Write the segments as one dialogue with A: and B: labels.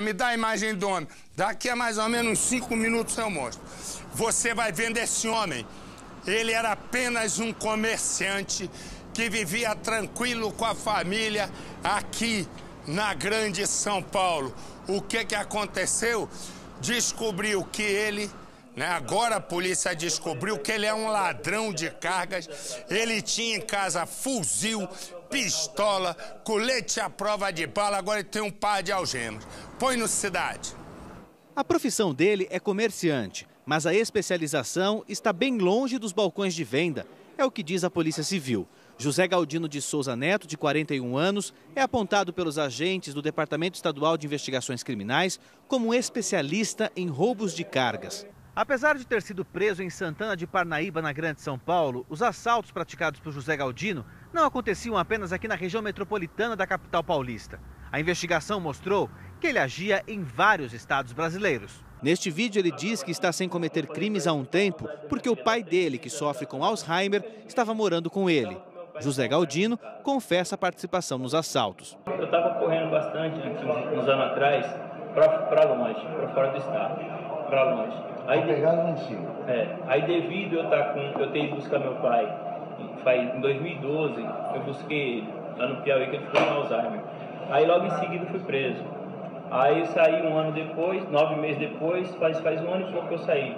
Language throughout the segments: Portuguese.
A: Me dá a imagem do homem. Daqui a mais ou menos 5 minutos eu mostro. Você vai vendo esse homem. Ele era apenas um comerciante que vivia tranquilo com a família aqui na grande São Paulo. O que aconteceu? Descobriu que ele, agora a polícia descobriu que ele é um ladrão de cargas. Ele tinha em casa fuzil, pistola, colete à prova de bala, agora ele tem um par de algemas. Põe no Cidade.
B: A profissão dele é comerciante, mas a especialização está bem longe dos balcões de venda, é o que diz a Polícia Civil. José Galdino de Souza Neto, de 41 anos, é apontado pelos agentes do Departamento Estadual de Investigações Criminais como um especialista em roubos de cargas. Apesar de ter sido preso em Santana de Parnaíba, na Grande São Paulo, os assaltos praticados por José Galdino não aconteciam apenas aqui na região metropolitana da capital paulista. A investigação mostrou que ele agia em vários estados brasileiros. Neste vídeo ele diz que está sem cometer crimes há um tempo porque o pai dele, que sofre com Alzheimer, estava morando com ele. José Galdino confessa a participação nos assaltos.
C: Eu estava correndo bastante uns anos atrás para longe, para fora do estado, para longe. Aí
D: pegado lá em cima.
C: Aí devido eu ter ido buscar meu pai, em 2012 eu busquei ele lá no Piauí, que ele ficou com Alzheimer. Aí logo em seguida fui preso. Aí eu saí um ano depois, 9 meses depois, faz um ano e pouco que eu saí.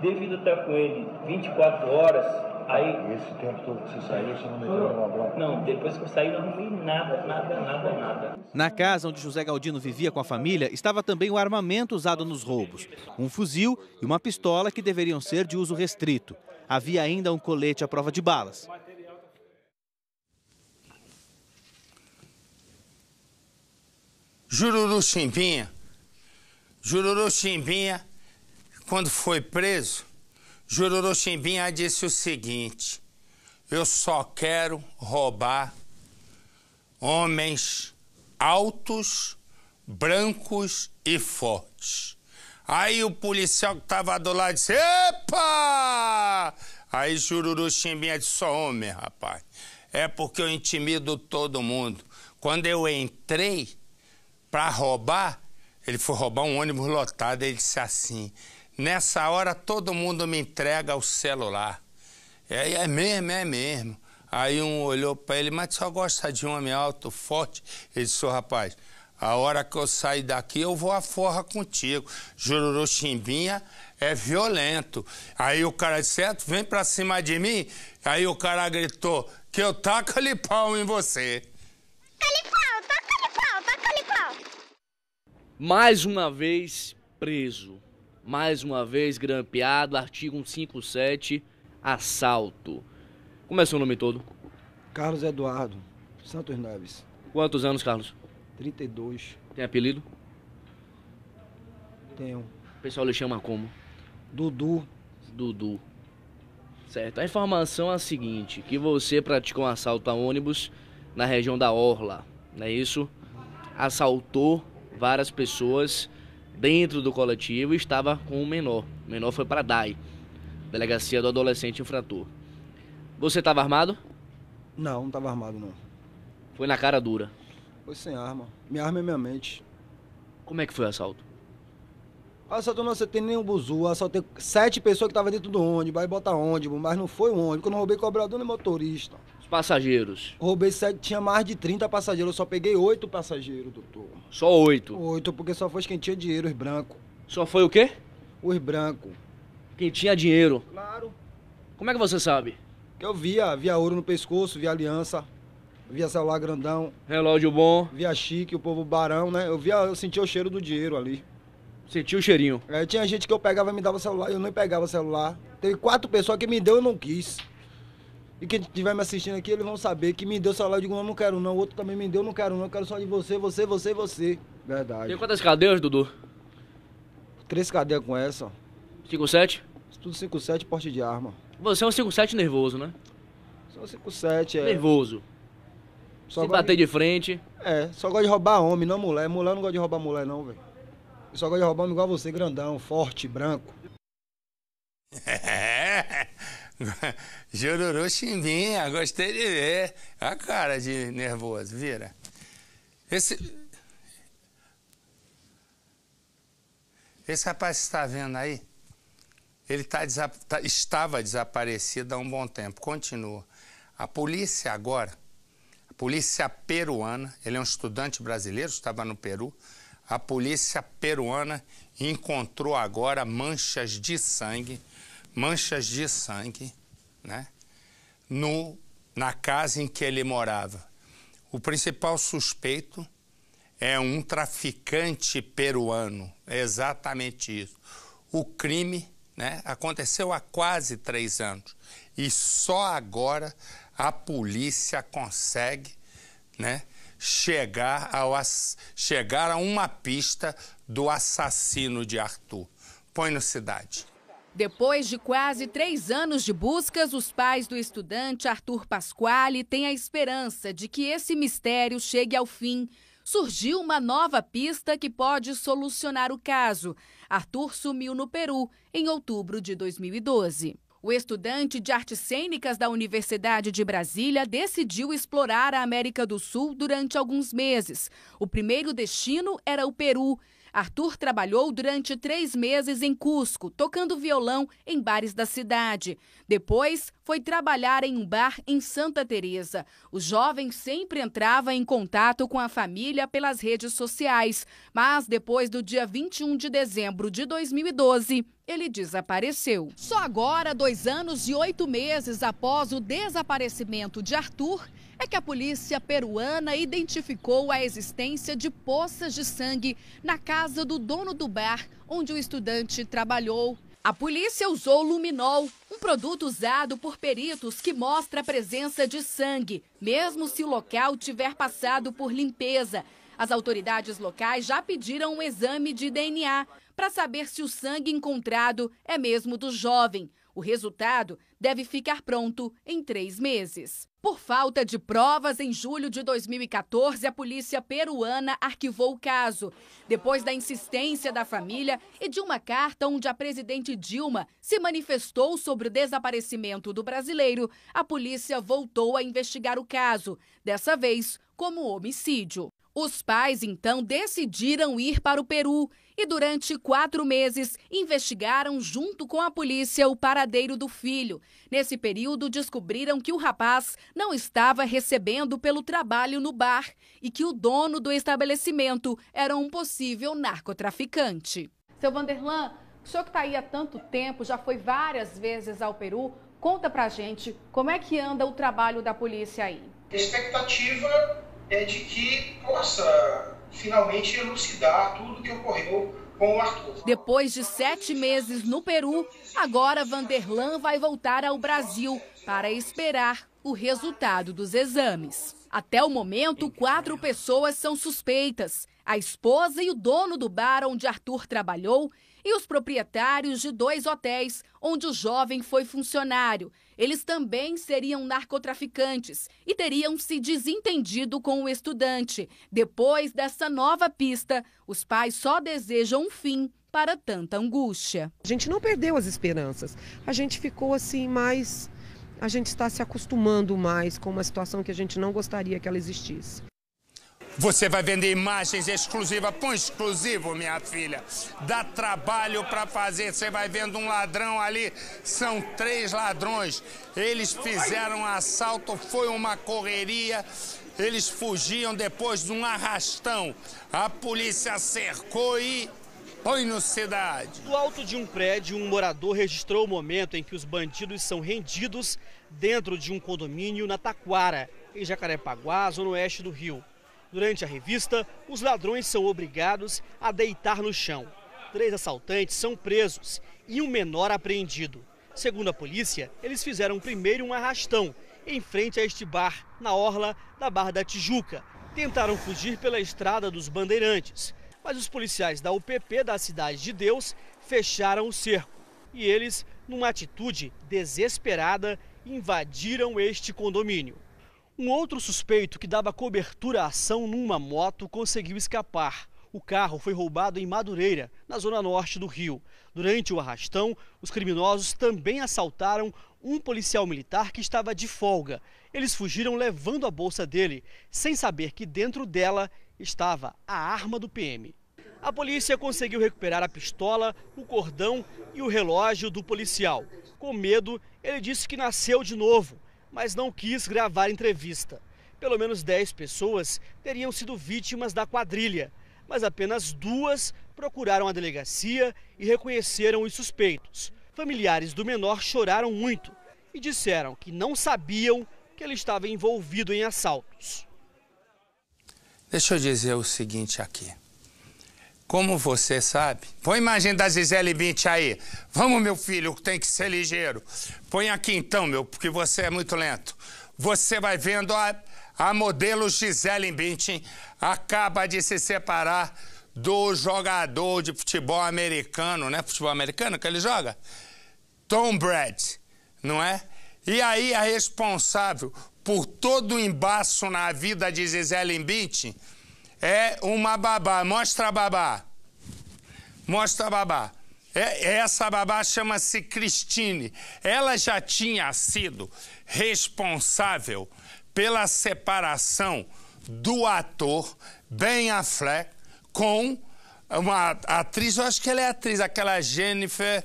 C: Devido a estar com ele 24 horas, aí...
D: Esse tempo todo que você saiu, você não meteu nenhuma bronca?
C: Não, depois que eu saí não arrumei nada.
B: Na casa onde José Galdino vivia com a família, estava também o armamento usado nos roubos. Um fuzil e uma pistola que deveriam ser de uso restrito. Havia ainda um colete à prova de balas.
A: Jururu Chimbinha, quando foi preso, Jururu Chimbinha disse o seguinte: eu só quero roubar homens altos, brancos e fortes. Aí o policial que estava do lado disse: epa! Aí Jururu Chimbinha disse: só homem, rapaz. É porque eu intimido todo mundo. Quando eu entrei para roubar, ele foi roubar um ônibus lotado, ele disse assim: nessa hora todo mundo me entrega o celular. É mesmo. Aí um olhou para ele: mas só gosta de um homem alto, forte? Ele disse: rapaz, a hora que eu sair daqui eu vou à forra contigo. Jururu Chimbinha é violento. Aí o cara disse: certo, vem pra cima de mim. Aí o cara gritou: que eu taco-lhe pau em você.
E: Mais uma vez preso, mais uma vez grampeado, artigo 157, assalto. Como é seu nome todo?
F: Carlos Eduardo Santos Neves.
E: Quantos anos, Carlos?
F: 32.
E: Tem apelido?
F: Tenho.
E: O pessoal lhe chama como?
F: Dudu.
E: Dudu. Certo. A informação é a seguinte, que você praticou um assalto a ônibus na região da Orla, não é isso? Assaltou várias pessoas dentro do coletivo e estava com um menor. O menor foi para a DAI, Delegacia do Adolescente Infrator. Você estava armado?
F: Não estava armado, não.
E: Foi na cara dura?
F: Foi sem arma. Minha arma é minha mente.
E: Como é que foi o assalto?
F: Assalto não acertei nenhum buzu, assaltei 7 pessoas que estavam dentro do ônibus, aí bota ônibus, mas não foi um ônibus, eu não roubei cobrador nem motorista.
E: Os passageiros?
F: Roubei 7, tinha mais de 30 passageiros, eu só peguei 8 passageiros, doutor.
E: Só 8?
F: 8, porque só foi quem tinha dinheiro, os brancos.
E: Só foi o quê?
F: Os brancos.
E: Quem tinha dinheiro?
F: Claro.
E: Como é que você sabe?
F: Que eu via ouro no pescoço, via aliança, via celular grandão.
E: Relógio bom.
F: Via chique, o povo barão, né? Eu sentia o cheiro do dinheiro ali.
E: Sentiu o cheirinho?
F: Tinha gente que eu pegava e me dava celular, eu não pegava celular. Teve 4 pessoas que me deu e eu não quis. E quem estiver me assistindo aqui, eles vão saber que me deu celular, eu digo: não quero não. O outro também me deu, não quero não. Eu quero só de você. Verdade.
E: Tem quantas cadeias, Dudu?
F: 3 cadeias com essa.
E: 5-7?
F: Tudo 5-7, porte de arma.
E: Você é um 5-7 nervoso, né?
F: Só 5-7,
E: Nervoso.
F: Só
E: se bater de frente.
F: Só gosta de roubar homem, não mulher. Mulher não gosta de roubar mulher não, velho. Eu só gosto de roubar homem igual você, grandão, forte, branco.
A: Jururu Chimbinha, gostei de ver. A cara de nervoso, vira. Esse rapaz que está vendo aí, ele estava desaparecido há um bom tempo, continua. A polícia agora, a polícia peruana, ele é um estudante brasileiro, estava no Peru, a polícia peruana encontrou agora manchas de sangue, né, na casa em que ele morava. O principal suspeito é um traficante peruano, é exatamente isso. O crime, né, aconteceu há quase 3 anos e só agora a polícia consegue, né, chegar a uma pista do assassino de Arthur. Põe no Cidade.
G: Depois de quase 3 anos de buscas, os pais do estudante Arthur Pasquale têm a esperança de que esse mistério chegue ao fim. Surgiu uma nova pista que pode solucionar o caso. Arthur sumiu no Peru em outubro de 2012. O estudante de artes cênicas da Universidade de Brasília decidiu explorar a América do Sul durante alguns meses. O primeiro destino era o Peru. Arthur trabalhou durante 3 meses em Cusco, tocando violão em bares da cidade. Depois, foi trabalhar em um bar em Santa Teresa. O jovem sempre entrava em contato com a família pelas redes sociais, mas depois do dia 21 de dezembro de 2012, ele desapareceu. Só agora, 2 anos e 8 meses após o desaparecimento de Arthur, é que a polícia peruana identificou a existência de poças de sangue na casa do dono do bar onde o estudante trabalhou. A polícia usou luminol, um produto usado por peritos que mostra a presença de sangue, mesmo se o local tiver passado por limpeza. As autoridades locais já pediram um exame de DNA para saber se o sangue encontrado é mesmo do jovem. O resultado deve ficar pronto em 3 meses. Por falta de provas, em julho de 2014, a polícia peruana arquivou o caso. Depois da insistência da família e de uma carta onde a presidente Dilma se manifestou sobre o desaparecimento do brasileiro, a polícia voltou a investigar o caso, dessa vez como homicídio. Os pais, então, decidiram ir para o Peru e, durante 4 meses, investigaram junto com a polícia o paradeiro do filho. Nesse período, descobriram que o rapaz não estava recebendo pelo trabalho no bar e que o dono do estabelecimento era um possível narcotraficante. Seu Vanderlan, o senhor que está aí há tanto tempo, já foi várias vezes ao Peru, conta pra gente como é que anda o trabalho da polícia aí.
H: A expectativa é de que possa finalmente elucidar tudo o que ocorreu com o Arthur.
G: Depois de 7 meses no Peru, agora Vanderlan vai voltar ao Brasil para esperar o resultado dos exames. Até o momento, 4 pessoas são suspeitas: a esposa e o dono do bar onde Arthur trabalhou e os proprietários de 2 hotéis onde o jovem foi funcionário. Eles também seriam narcotraficantes e teriam se desentendido com o estudante. Depois dessa nova pista, os pais só desejam um fim para tanta angústia.
I: A gente não perdeu as esperanças, a gente ficou assim mais... A gente está se acostumando mais com uma situação que a gente não gostaria que ela existisse.
A: Você vai vender imagens exclusivas, põe exclusivo, minha filha. Dá trabalho para fazer. Você vai vendo um ladrão ali, são 3 ladrões. Eles fizeram um assalto, foi uma correria. Eles fugiam depois de um arrastão. A polícia cercou e põe no Cidade.
J: Do alto de um prédio, um morador registrou o momento em que os bandidos são rendidos dentro de um condomínio na Taquara, em Jacarepaguá, zona oeste do Rio. Durante a revista, os ladrões são obrigados a deitar no chão. 3 assaltantes são presos e um menor apreendido. Segundo a polícia, eles fizeram primeiro um arrastão em frente a este bar, na orla da Barra da Tijuca. Tentaram fugir pela estrada dos Bandeirantes, mas os policiais da UPP da Cidade de Deus fecharam o cerco. E eles, numa atitude desesperada, invadiram este condomínio. Um outro suspeito que dava cobertura à ação numa moto conseguiu escapar. O carro foi roubado em Madureira, na zona norte do Rio. Durante o arrastão, os criminosos também assaltaram um policial militar que estava de folga. Eles fugiram levando a bolsa dele, sem saber que dentro dela estava a arma do PM. A polícia conseguiu recuperar a pistola, o cordão e o relógio do policial. Com medo, ele disse que nasceu de novo, mas não quis gravar entrevista. Pelo menos 10 pessoas teriam sido vítimas da quadrilha, mas apenas 2 procuraram a delegacia e reconheceram os suspeitos. Familiares do menor choraram muito e disseram que não sabiam que ele estava envolvido em assaltos.
A: Deixa eu dizer o seguinte aqui. Como você sabe... Põe a imagem da Gisele Bündchen aí. Vamos, meu filho, tem que ser ligeiro. Põe aqui então, meu, porque você é muito lento. Você vai vendo a modelo Gisele Bündchen acaba de se separar do jogador de futebol americano, né? Futebol americano que ele joga? Tom Brady, não é? E aí a responsável por todo o embaço na vida de Gisele Bündchen é uma babá. Mostra a babá. Mostra a babá. Essa babá chama-se Christine. Ela já tinha sido responsável pela separação do ator Ben Affleck com uma atriz, eu acho que ela é atriz, aquela Jennifer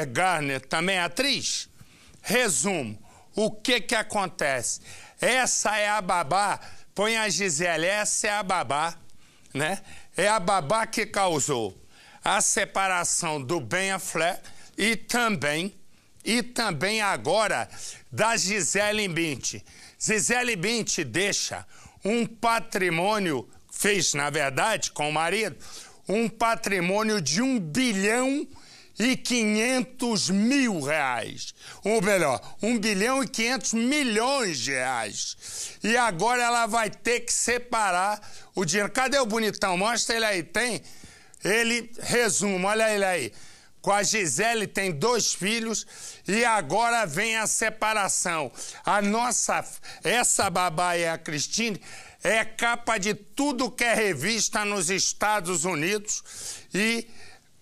A: Garner, também é atriz. Resumo, o que acontece? Essa é a babá, põe a Gisele, essa é a babá, né? É a babá que causou a separação do Ben Affleck e também agora da Gisele Bündchen. Gisele Bündchen deixa um patrimônio, fez na verdade com o marido, um patrimônio de R$ 1.500.000.000. Ou melhor, R$ 1.500.000.000. E agora ela vai ter que separar o dinheiro. Cadê o bonitão? Mostra ele aí, tem? Ele, resumo, olha ele aí. Com a Gisele tem 2 filhos e agora vem a separação. Essa babá e a Christine é capa de tudo que é revista nos Estados Unidos e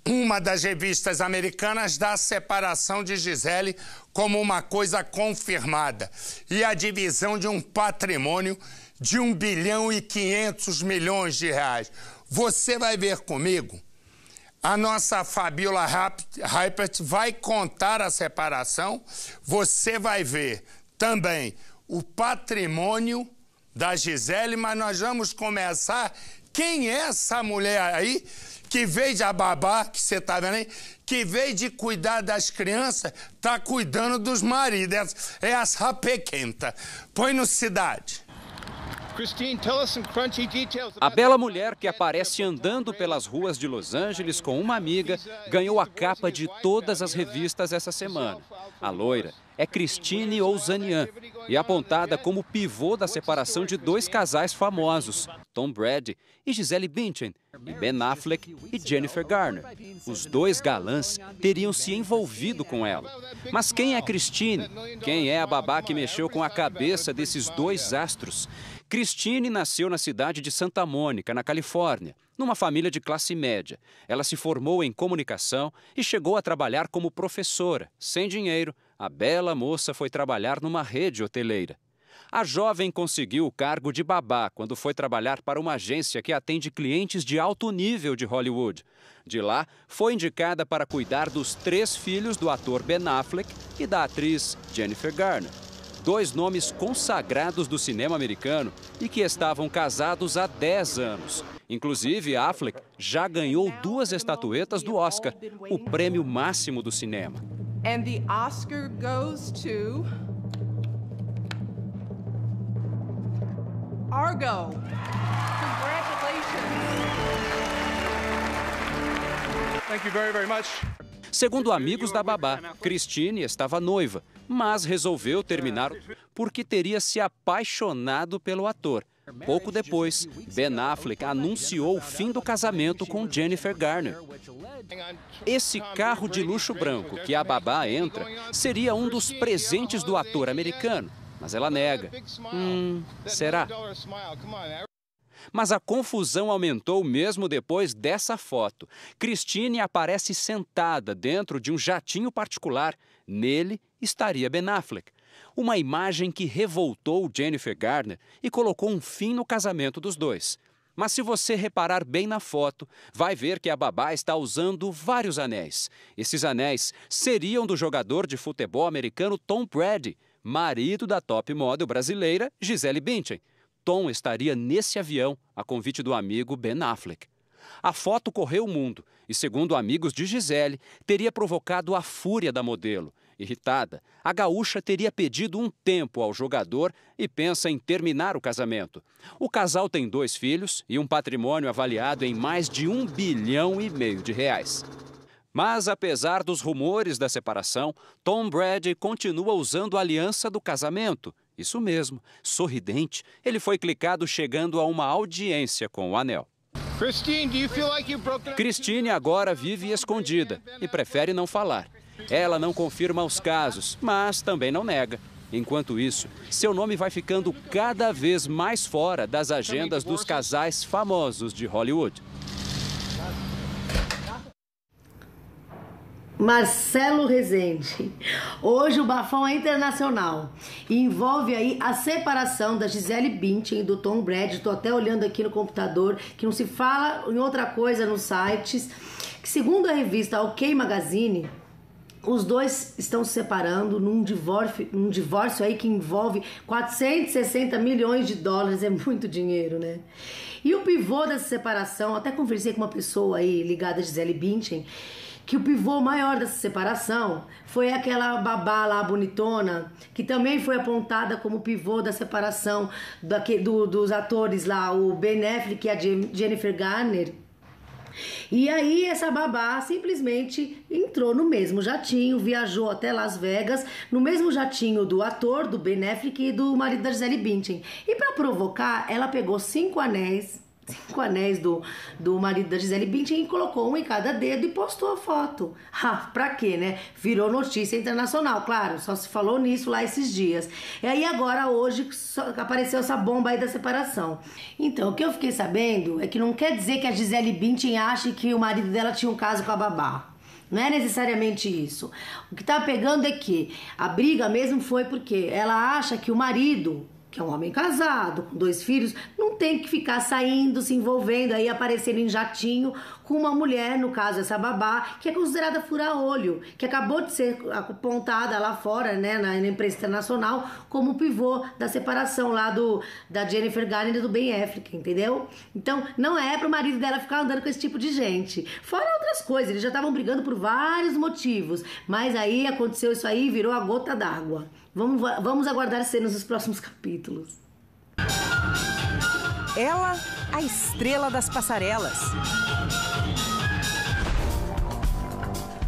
A: uma das revistas americanas dá a separação de Gisele como uma coisa confirmada e a divisão de um patrimônio de R$ 1.500.000.000. Você vai ver comigo. A nossa Fabiola Hypert vai contar a separação. Você vai ver também o patrimônio da Gisele, mas nós vamos começar. Quem é essa mulher aí que veio de babá, que você está vendo aí, que veio de cuidar das crianças, está cuidando dos maridos. É a sapequenta. Põe no Cidade.
K: A bela mulher que aparece andando pelas ruas de Los Angeles com uma amiga ganhou a capa de todas as revistas essa semana. A loira é Christine Ousanian e é apontada como pivô da separação de 2 casais famosos, Tom Brady e Gisele Bündchen, e Ben Affleck e Jennifer Garner. Os 2 galãs teriam se envolvido com ela. Mas quem é Christine? Quem é a babá que mexeu com a cabeça desses 2 astros? Christine nasceu na cidade de Santa Mônica, na Califórnia, numa família de classe média. Ela se formou em comunicação e chegou a trabalhar como professora. Sem dinheiro, a bela moça foi trabalhar numa rede hoteleira. A jovem conseguiu o cargo de babá quando foi trabalhar para uma agência que atende clientes de alto nível de Hollywood. De lá, foi indicada para cuidar dos 3 filhos do ator Ben Affleck e da atriz Jennifer Garner. 2 nomes consagrados do cinema americano e que estavam casados há 10 anos. Inclusive, Affleck já ganhou 2 estatuetas do Oscar, o prêmio máximo do cinema.
L: And the Oscar goes to Argo. Congratulations.
M: Thank you very much.
K: Segundo amigos da babá, Christine estava noiva, mas resolveu terminar porque teria se apaixonado pelo ator. Pouco depois, Ben Affleck anunciou o fim do casamento com Jennifer Garner. Esse carro de luxo branco que a babá entra seria um dos presentes do ator americano, mas ela nega. Será? Mas a confusão aumentou mesmo depois dessa foto. Christine aparece sentada dentro de um jatinho particular. Nele estaria Ben Affleck. Uma imagem que revoltou Jennifer Garner e colocou um fim no casamento dos 2. Mas se você reparar bem na foto, vai ver que a babá está usando vários anéis. Esses anéis seriam do jogador de futebol americano Tom Brady, marido da top model brasileira Gisele Bündchen. Tom estaria nesse avião, a convite do amigo Ben Affleck. A foto correu o mundo e, segundo amigos de Gisele, teria provocado a fúria da modelo. Irritada, a gaúcha teria pedido um tempo ao jogador e pensa em terminar o casamento. O casal tem 2 filhos e um patrimônio avaliado em mais de R$1,5 bilhão. Mas, apesar dos rumores da separação, Tom Brady continua usando a aliança do casamento. Isso mesmo, sorridente, ele foi clicado chegando a uma audiência com o anel. Christine agora vive escondida e prefere não falar. Ela não confirma os casos, mas também não nega. Enquanto isso, seu nome vai ficando cada vez mais fora das agendas dos casais famosos de Hollywood.
N: Marcelo Rezende. Hoje o bafão é internacional e envolve aí a separação da Gisele Bündchen e do Tom Brady. Estou até olhando aqui no computador que não se fala em outra coisa nos sites. Que, segundo a revista OK Magazine, os dois estão se separando num divórcio aí que envolve 460 milhões de dólares, é muito dinheiro, né? E o pivô dessa separação, até conversei com uma pessoa aí ligada a Gisele Bündchen, que o pivô maior dessa separação foi aquela babá lá bonitona, que também foi apontada como pivô da separação dos atores lá, o Ben Affleck e a Jennifer Garner. E aí essa babá simplesmente entrou no mesmo jatinho, viajou até Las Vegas, no mesmo jatinho do ator, do Ben Affleck e do marido da Gisele Bündchen. E para provocar, ela pegou 5 anéis do marido da Gisele Bündchen e colocou um em cada dedo e postou a foto. Ah, pra quê, né? Virou notícia internacional, claro, só se falou nisso lá esses dias. E aí agora, hoje, apareceu essa bomba aí da separação. Então, o que eu fiquei sabendo é que não quer dizer que a Gisele Bündchen ache que o marido dela tinha um caso com a babá. Não é necessariamente isso. O que tá pegando é que a briga mesmo foi porque ela acha que o marido, que é um homem casado, com 2 filhos, não tem que ficar saindo, se envolvendo, aí aparecendo em jatinho com uma mulher, no caso essa babá, que é considerada fura-olho, que acabou de ser apontada lá fora, né, na imprensa internacional, como pivô da separação lá da Jennifer Garner e do Ben Affleck, entendeu? Então, não é pro marido dela ficar andando com esse tipo de gente. Fora outras coisas, eles já estavam brigando por vários motivos, mas aí aconteceu isso aí e virou a gota d'água. Vamos aguardar cenas nos próximos capítulos.
O: Ela, a estrela das passarelas.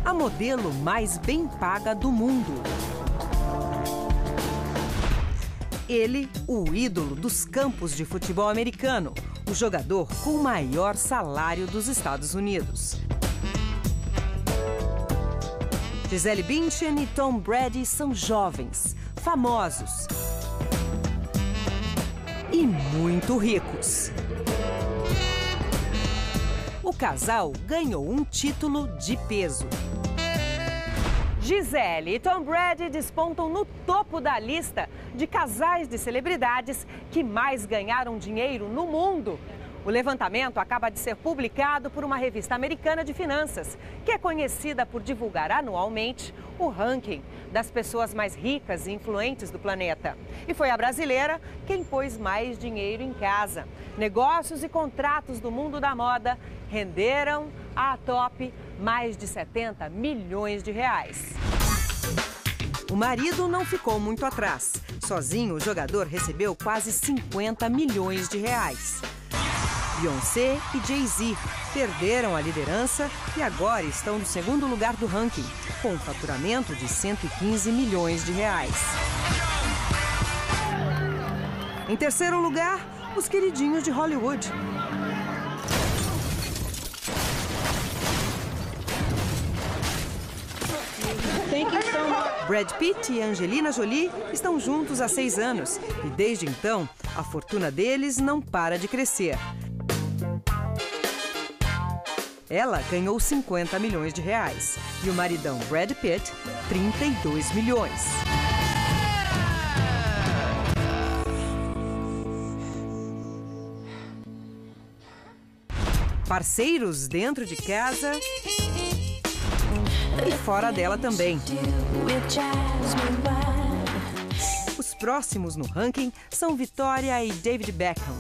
O: A modelo mais bem paga do mundo. Ele, o ídolo dos campos de futebol americano, o jogador com o maior salário dos Estados Unidos. Gisele Bündchen e Tom Brady são jovens, famosos e muito ricos. O casal ganhou um título de peso. Gisele e Tom Brady despontam no topo da lista de casais de celebridades que mais ganharam dinheiro no mundo. O levantamento acaba de ser publicado por uma revista americana de finanças, que é conhecida por divulgar anualmente o ranking das pessoas mais ricas e influentes do planeta. E foi a brasileira quem pôs mais dinheiro em casa. Negócios e contratos do mundo da moda renderam à top mais de 70 milhões de reais. O marido não ficou muito atrás. Sozinho, o jogador recebeu quase 50 milhões de reais. Beyoncé e Jay-Z perderam a liderança e agora estão no segundo lugar do ranking, com um faturamento de 115 milhões de reais. Em terceiro lugar, os queridinhos de Hollywood. Brad Pitt e Angelina Jolie estão juntos há 6 anos e desde então a fortuna deles não para de crescer. Ela ganhou 50 milhões de reais e o maridão Brad Pitt, 32 milhões. Parceiros dentro de casa e fora dela também. Os próximos no ranking são Vitória e David Beckham.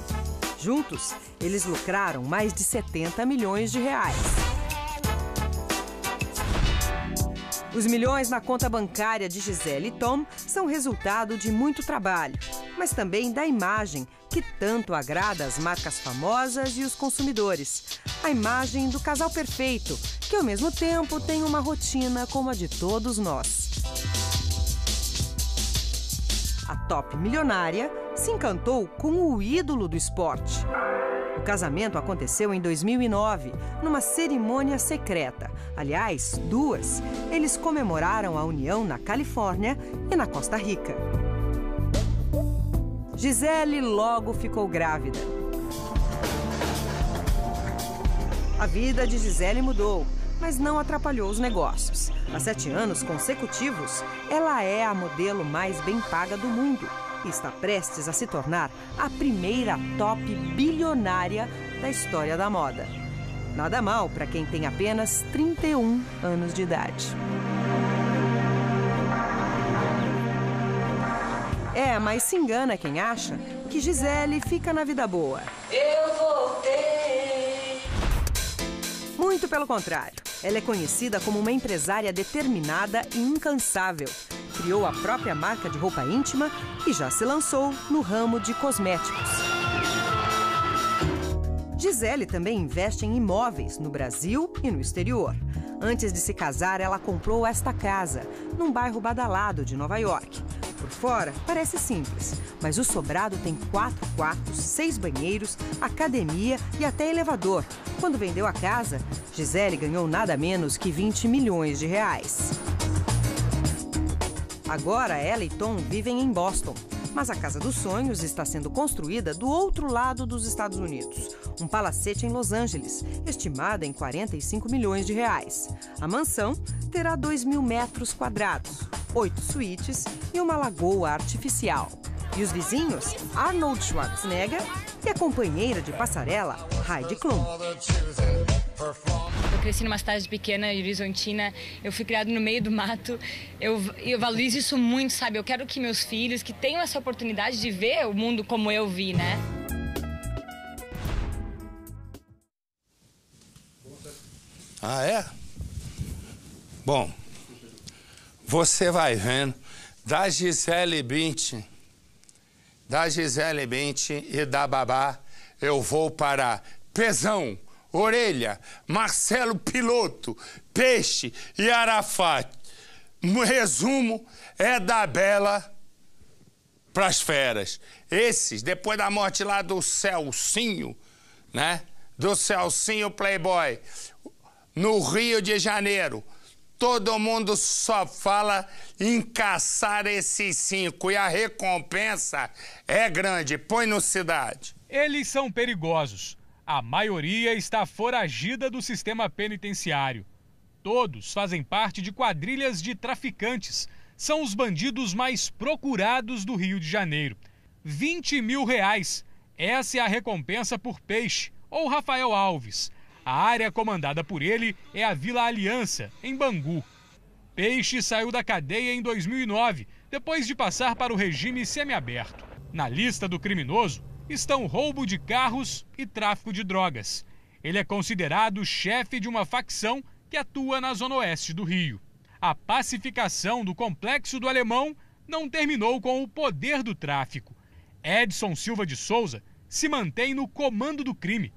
O: Juntos, eles lucraram mais de 70 milhões de reais. Os milhões na conta bancária de Gisele e Tom são resultado de muito trabalho, mas também da imagem que tanto agrada as marcas famosas e os consumidores. A imagem do casal perfeito, que ao mesmo tempo tem uma rotina como a de todos nós. A top milionária se encantou com o ídolo do esporte. O casamento aconteceu em 2009, numa cerimônia secreta. Aliás, duas. Eles comemoraram a união na Califórnia e na Costa Rica. Gisele logo ficou grávida. A vida de Gisele mudou, mas não atrapalhou os negócios. Há 7 anos consecutivos, ela é a modelo mais bem paga do mundo e está prestes a se tornar a primeira top bilionária da história da moda. Nada mal para quem tem apenas 31 anos de idade. Mas se engana quem acha que Gisele fica na vida boa.
P: Eu voltei.
O: Muito pelo contrário. Ela é conhecida como uma empresária determinada e incansável. Criou a própria marca de roupa íntima e já se lançou no ramo de cosméticos. Gisele também investe em imóveis no Brasil e no exterior. Antes de se casar, ela comprou esta casa, num bairro badalado de Nova York. Por fora, parece simples, mas o sobrado tem 4 quartos, 6 banheiros, academia e até elevador. Quando vendeu a casa, Gisele ganhou nada menos que 20 milhões de reais. Agora, ela e Tom vivem em Boston, mas a Casa dos Sonhos está sendo construída do outro lado dos Estados Unidos. Um palacete em Los Angeles, estimada em 45 milhões de reais. A mansão terá 2.000 metros quadrados, 8 suítes e uma lagoa artificial. E os vizinhos, Arnold Schwarzenegger e a companheira de passarela, Heidi Klum.
Q: Eu cresci numa cidade pequena, horizontina, eu fui criado no meio do mato, eu valorizo isso muito, sabe? Eu quero que meus filhos, que tenham essa oportunidade de ver o mundo como eu vi, né?
A: Ah, é? Bom, você vai vendo, da Gisele Bündchen e da Babá, eu vou para Pezão, Orelha, Marcelo Piloto, Peixe e Arafat. No resumo, é da Bela pras feras. Esses, depois da morte lá do Celcinho, né? Do Celcinho Playboy, no Rio de Janeiro, todo mundo só fala em caçar esses 5 e a recompensa é grande. Põe no Cidade.
R: Eles são perigosos. A maioria está foragida do sistema penitenciário. Todos fazem parte de quadrilhas de traficantes. São os bandidos mais procurados do Rio de Janeiro. 20 mil reais. Essa é a recompensa por Peixe, ou Rafael Alves. A área comandada por ele é a Vila Aliança, em Bangu. Peixe saiu da cadeia em 2009, depois de passar para o regime semiaberto. Na lista do criminoso estão roubo de carros e tráfico de drogas. Ele é considerado chefe de uma facção que atua na zona oeste do Rio. A pacificação do Complexo do Alemão não terminou com o poder do tráfico. Edson Silva de Souza se mantém no comando do crime.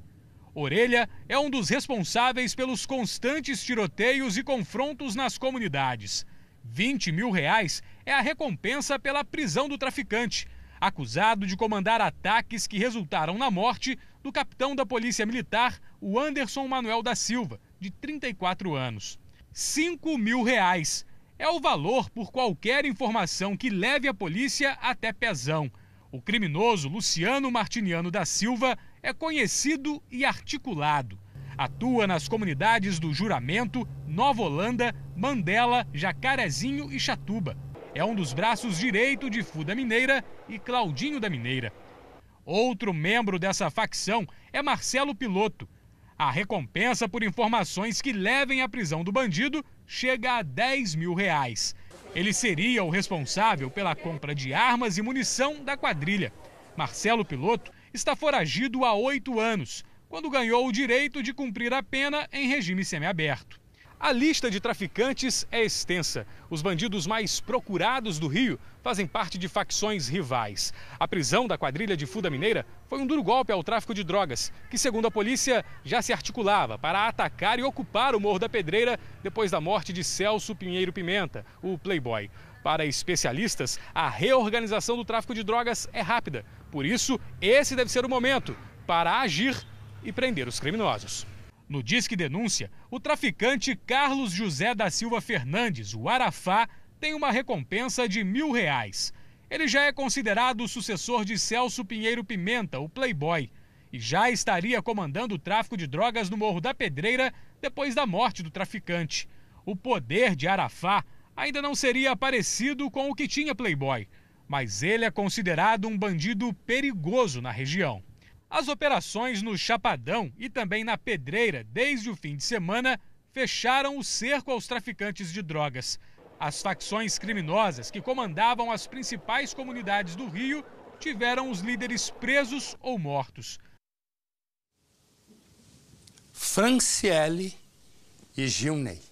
R: Orelha é um dos responsáveis pelos constantes tiroteios e confrontos nas comunidades. 20 mil reais é a recompensa pela prisão do traficante, acusado de comandar ataques que resultaram na morte do capitão da Polícia Militar, o Anderson Manuel da Silva, de 34 anos. 5 mil reais é o valor por qualquer informação que leve a polícia até Pezão. O criminoso Luciano Martiniano da Silva é conhecido e articulado. Atua nas comunidades do Juramento, Nova Holanda, Mandela, Jacarezinho e Chatuba. É um dos braços direito de Fuda Mineira e Claudinho da Mineira. Outro membro dessa facção é Marcelo Piloto. A recompensa por informações que levem à prisão do bandido chega a R$10 mil. Ele seria o responsável pela compra de armas e munição da quadrilha. Marcelo Piloto está foragido há 8 anos, quando ganhou o direito de cumprir a pena em regime semiaberto. A lista de traficantes é extensa. Os bandidos mais procurados do Rio fazem parte de facções rivais. A prisão da quadrilha de Fuda Mineira foi um duro golpe ao tráfico de drogas, que, segundo a polícia, já se articulava para atacar e ocupar o Morro da Pedreira depois da morte de Celso Pinheiro Pimenta, o Playboy. Para especialistas, a reorganização do tráfico de drogas é rápida. Por isso, esse deve ser o momento para agir e prender os criminosos. No Disque Denúncia, o traficante Carlos José da Silva Fernandes, o Arafá, tem uma recompensa de R$1.000. Ele já é considerado o sucessor de Celso Pinheiro Pimenta, o Playboy, e já estaria comandando o tráfico de drogas no Morro da Pedreira depois da morte do traficante. O poder de Arafá ainda não seria parecido com o que tinha Playboy, mas ele é considerado um bandido perigoso na região. As operações no Chapadão e também na Pedreira, desde o fim de semana, fecharam o cerco aos traficantes de drogas. As facções criminosas que comandavam as principais comunidades do Rio tiveram os líderes presos ou mortos.
A: Franciele e Gilney.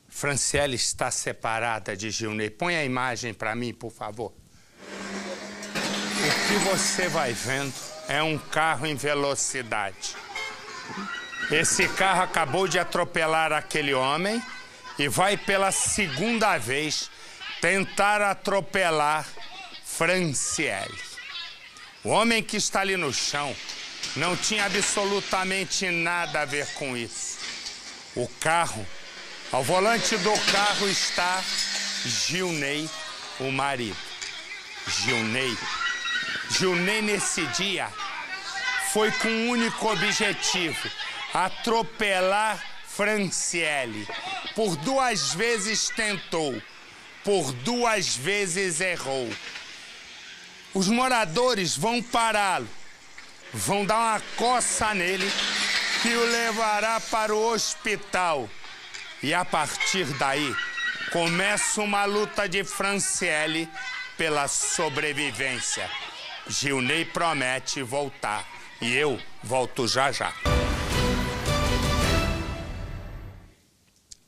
A: Franciele está separada de Gilney. Põe a imagem para mim, por favor. O que você vai vendo é um carro em velocidade. Esse carro acabou de atropelar aquele homem e vai pela segunda vez tentar atropelar Franciele. O homem que está ali no chão não tinha absolutamente nada a ver com isso. O carro, ao volante do carro está Gilney, o marido. Gilney, nesse dia, foi com um único objetivo: atropelar Franciele. Por 2 vezes tentou, por 2 vezes errou. Os moradores vão pará-lo, vão dar uma coça nele que o levará para o hospital. E a partir daí, começa uma luta de Franciele pela sobrevivência. Gilney promete voltar e eu volto já já.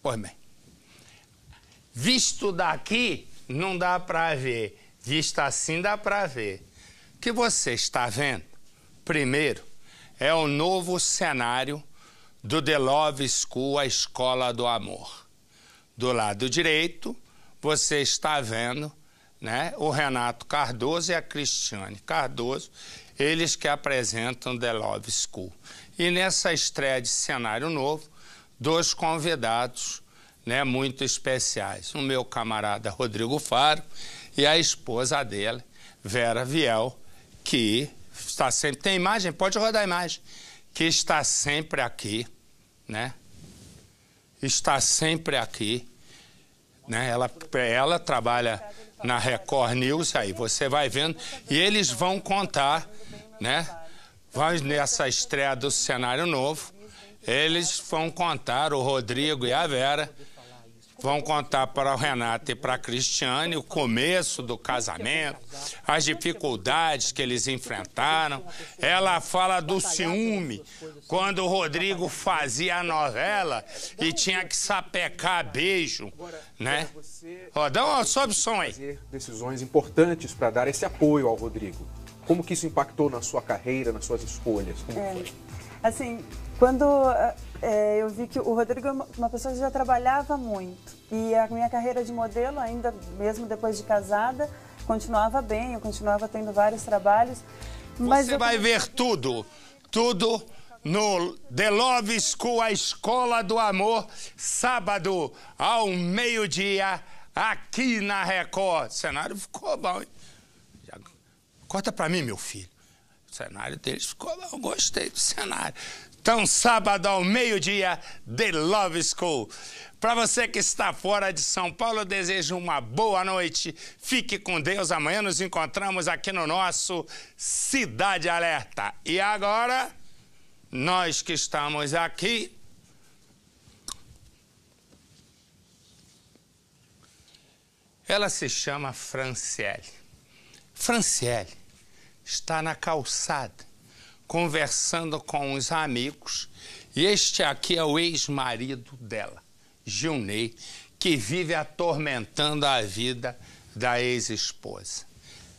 A: Pois bem, visto daqui não dá para ver, visto assim dá para ver. O que você está vendo, primeiro, é o novo cenário do The Love School, a Escola do Amor. Do lado direito, você está vendo, né, o Renato Cardoso e a Cristiane Cardoso, eles que apresentam The Love School. E nessa estreia de cenário novo, 2 convidados, né, muito especiais. O meu camarada Rodrigo Faro e a esposa dele, Vera Viel, que está sempre... Tem imagem? Pode rodar a imagem. Que está sempre aqui, né? Está sempre aqui, né? Ela trabalha na Record News, aí você vai vendo, e eles vão contar, né? Nessa estreia do cenário novo, eles vão contar, o Rodrigo e a Vera, vão contar para o Renato e para a Cristiane o começo do casamento, as dificuldades que eles enfrentaram. Ela fala do ciúme, quando o Rodrigo fazia a novela e tinha que sapecar beijo, né? Ó, sobe o som aí.
S: Decisões importantes para dar esse apoio ao Rodrigo. Como que isso impactou na sua carreira, nas suas escolhas? Como foi?
T: Assim, quando eu vi que o Rodrigo é uma pessoa que já trabalhava muito. E a minha carreira de modelo, ainda mesmo depois de casada, continuava bem, eu continuava tendo vários trabalhos. Mas
A: você vai ver tudo no The Love School, a Escola do Amor, sábado ao meio-dia, aqui na Record. O cenário ficou bom, hein? Corta pra mim, meu filho. O cenário deles ficou bom, gostei do cenário. Então, sábado ao meio-dia, The Love School. Para você que está fora de São Paulo, eu desejo uma boa noite. Fique com Deus. Amanhã nos encontramos aqui no nosso Cidade Alerta. E agora, nós que estamos aqui, ela se chama Franciele. Franciele está na calçada, conversando com os amigos, e este aqui é o ex-marido dela, Gilney, que vive atormentando a vida da ex-esposa.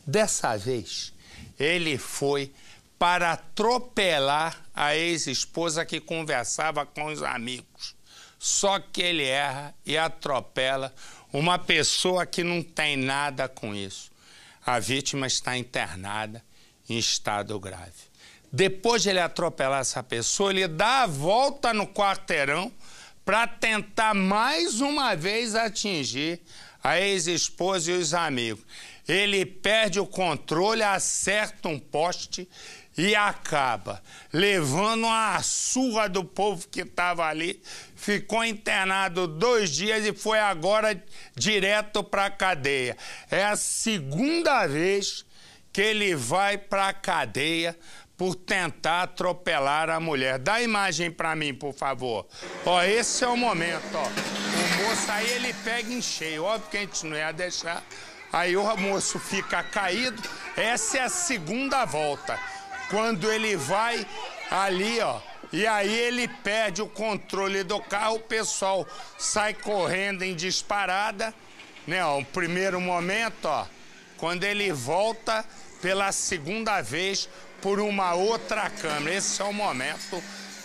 A: Dessa vez, ele foi para atropelar a ex-esposa que conversava com os amigos. Só que ele erra e atropela uma pessoa que não tem nada com isso. A vítima está internada em estado grave. Depois de ele atropelar essa pessoa, ele dá a volta no quarteirão para tentar mais uma vez atingir a ex-esposa e os amigos. Ele perde o controle, acerta um poste e acaba levando uma surra do povo que estava ali. Ficou internado 2 dias e foi agora direto para a cadeia. É a segunda vez que ele vai para a cadeia por tentar atropelar a mulher. Dá a imagem para mim, por favor. Ó, esse é o momento, ó. O moço aí, ele pega em cheio. Óbvio que a gente não ia deixar. Aí o moço fica caído. Essa é a segunda volta. Quando ele vai ali, ó, e aí ele perde o controle do carro, o pessoal sai correndo em disparada, né, ó, o primeiro momento, ó, quando ele volta pela segunda vez por uma outra câmera. Esse é o momento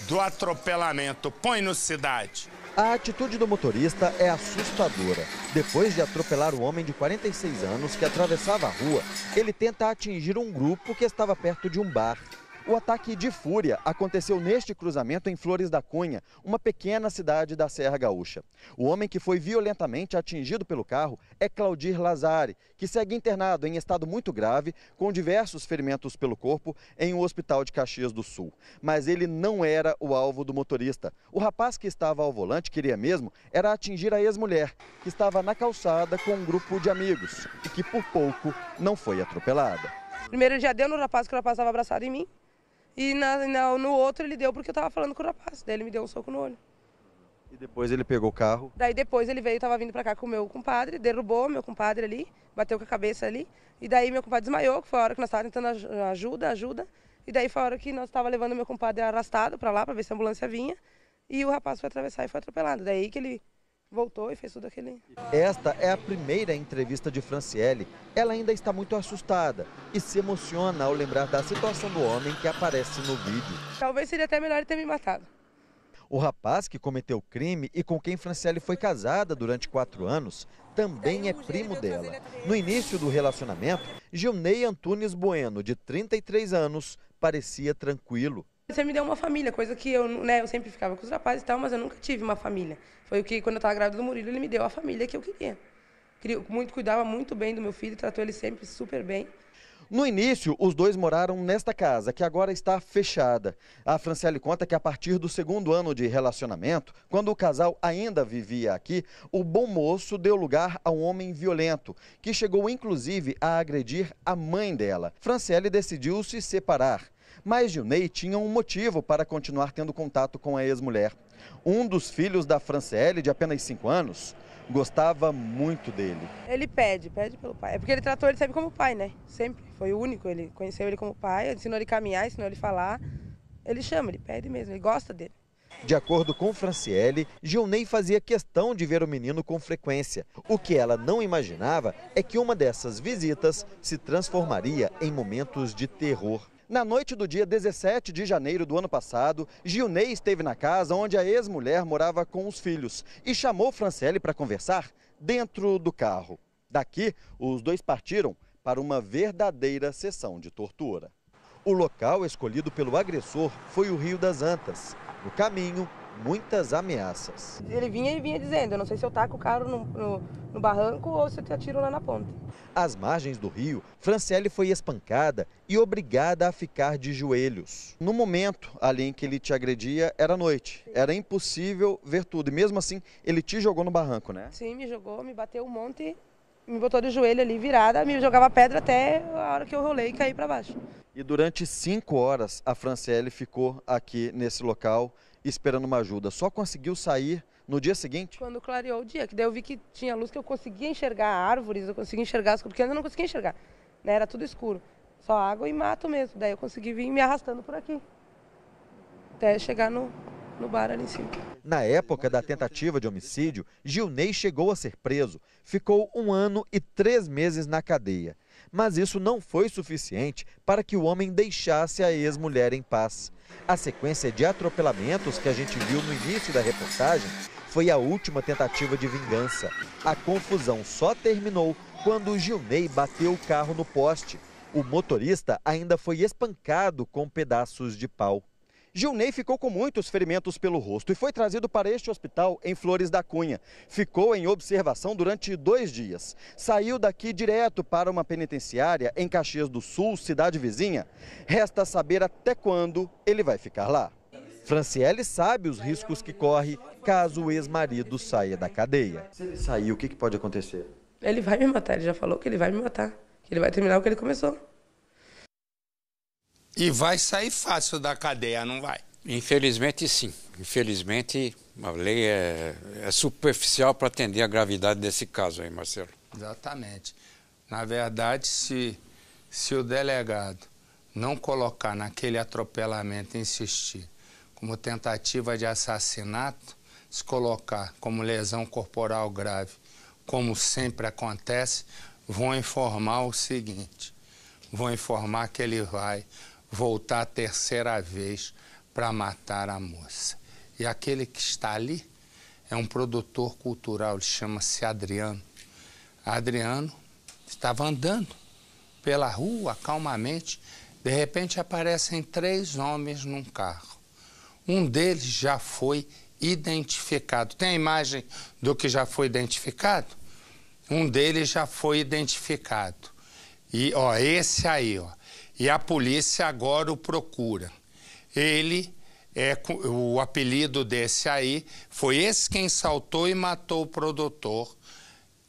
A: do atropelamento. Põe no Cidade.
B: A atitude do motorista é assustadora. Depois de atropelar o homem de 46 anos que atravessava a rua, ele tenta atingir um grupo que estava perto de um bar. O ataque de fúria aconteceu neste cruzamento em Flores da Cunha, uma pequena cidade da Serra Gaúcha. O homem que foi violentamente atingido pelo carro é Claudir Lazari, que segue internado em estado muito grave, com diversos ferimentos pelo corpo, em um hospital de Caxias do Sul. Mas ele não era o alvo do motorista. O rapaz que estava ao volante queria mesmo era atingir a ex-mulher, que estava na calçada com um grupo de amigos e que por pouco não foi atropelada.
U: Primeiro ele já deu no rapaz, que o rapaz estava abraçado em mim. E no outro ele deu porque eu tava falando com o rapaz. Daí ele me deu um soco no olho.
B: E depois ele pegou o carro?
U: Daí depois ele veio, tava vindo pra cá com o meu compadre, derrubou meu compadre ali, bateu com a cabeça ali. E daí meu compadre desmaiou, que foi a hora que nós estávamos tentando ajuda. E daí foi a hora que nós estávamos levando meu compadre arrastado pra lá, pra ver se a ambulância vinha. E o rapaz foi atravessar e foi atropelado. Daí que ele voltou e fez tudo aquele...
B: Esta é a primeira entrevista de Franciele. Ela ainda está muito assustada e se emociona ao lembrar da situação do homem que aparece no vídeo.
U: Talvez seria até melhor ele ter me matado.
B: O rapaz que cometeu o crime e com quem Franciele foi casada durante 4 anos também é primo dela. No início do relacionamento, Gilney Antunes Bueno, de 33 anos, parecia tranquilo.
U: Você me deu uma família, coisa que eu sempre ficava com os rapazes e tal, mas eu nunca tive uma família. Foi o que, quando eu estava grávida do Murilo, ele me deu a família que eu queria. Cuidava muito bem do meu filho, tratou ele sempre super bem.
B: No início, os dois moraram nesta casa, que agora está fechada. A Franciele conta que a partir do 2º ano de relacionamento, quando o casal ainda vivia aqui, o bom moço deu lugar a um homem violento, que chegou inclusive a agredir a mãe dela. Franciele decidiu se separar. Mas Gilney tinha um motivo para continuar tendo contato com a ex-mulher. Um dos filhos da Franciele, de apenas 5 anos, gostava muito dele.
U: Ele pede pelo pai. É porque ele tratou ele sempre como pai, né? Sempre. Foi o único. Ele conheceu ele como pai, ensinou ele a caminhar, ensinou ele a falar. Ele chama, ele pede mesmo, ele gosta dele.
B: De acordo com Franciele, Gilney fazia questão de ver o menino com frequência. O que ela não imaginava é que uma dessas visitas se transformaria em momentos de terror. Na noite do dia 17 de janeiro do ano passado, Gilney esteve na casa onde a ex-mulher morava com os filhos e chamou Franciele para conversar dentro do carro. Daqui, os dois partiram para uma verdadeira sessão de tortura. O local escolhido pelo agressor foi o Rio das Antas. No caminho, muitas ameaças.
U: Ele vinha dizendo, eu não sei se eu taco o carro no barranco ou se eu te atiro lá na ponta.
B: Às margens do rio, Franciele foi espancada e obrigada a ficar de joelhos. No momento ali em que ele te agredia, era noite. Era impossível ver tudo. E mesmo assim, ele te jogou no barranco, né?
U: Sim, me jogou, me bateu um monte, me botou de joelho ali virada, me jogava pedra até a hora que eu rolei e caí para baixo.
D: E durante 5 horas a Franciele ficou aqui nesse local esperando uma ajuda. Só conseguiu sair no dia seguinte?
U: Quando clareou o dia, que daí eu vi que tinha luz, que eu conseguia enxergar árvores, eu conseguia enxergar as coisas, porque antes eu não conseguia enxergar, né? Era tudo escuro, só água e mato mesmo. Daí eu consegui vir me arrastando por aqui, até chegar no bar ali em cima.
D: Na época da tentativa de homicídio, Gilney chegou a ser preso. Ficou 1 ano e 3 meses na cadeia. Mas isso não foi suficiente para que o homem deixasse a ex-mulher em paz. A sequência de atropelamentos que a gente viu no início da reportagem foi a última tentativa de vingança. A confusão só terminou quando Gilney bateu o carro no poste. O motorista ainda foi espancado com pedaços de pau.
V: Gilney ficou com muitos ferimentos pelo rosto e foi trazido para este hospital em Flores da Cunha. Ficou em observação durante 2 dias. Saiu daqui direto para uma penitenciária em Caxias do Sul, cidade vizinha. Resta saber até quando ele vai ficar lá.
D: Franciele sabe os riscos que corre caso o ex-marido saia da cadeia. Se ele sair, o que pode acontecer?
U: Ele vai me matar, ele já falou que ele vai me matar, que ele vai terminar o que ele começou.
A: E vai sair fácil da cadeia, não vai?
W: Infelizmente, sim. Infelizmente, a lei é superficial para atender a gravidade desse caso aí, Marcelo.
A: Exatamente. Na verdade, se o delegado não colocar naquele atropelamento, insistir como tentativa de assassinato, se colocar como lesão corporal grave, como sempre acontece, vão informar o seguinte, vão informar que ele vai voltar a 3ª vez para matar a moça. E aquele que está ali é um produtor cultural, ele chama-se Adriano. Adriano estava andando pela rua calmamente, de repente aparecem 3 homens num carro. Um deles já foi identificado. Tem a imagem do que já foi identificado? Um deles já foi identificado. E, ó, esse aí, ó. E a polícia agora o procura. Ele, o apelido desse aí, foi esse quem saltou e matou o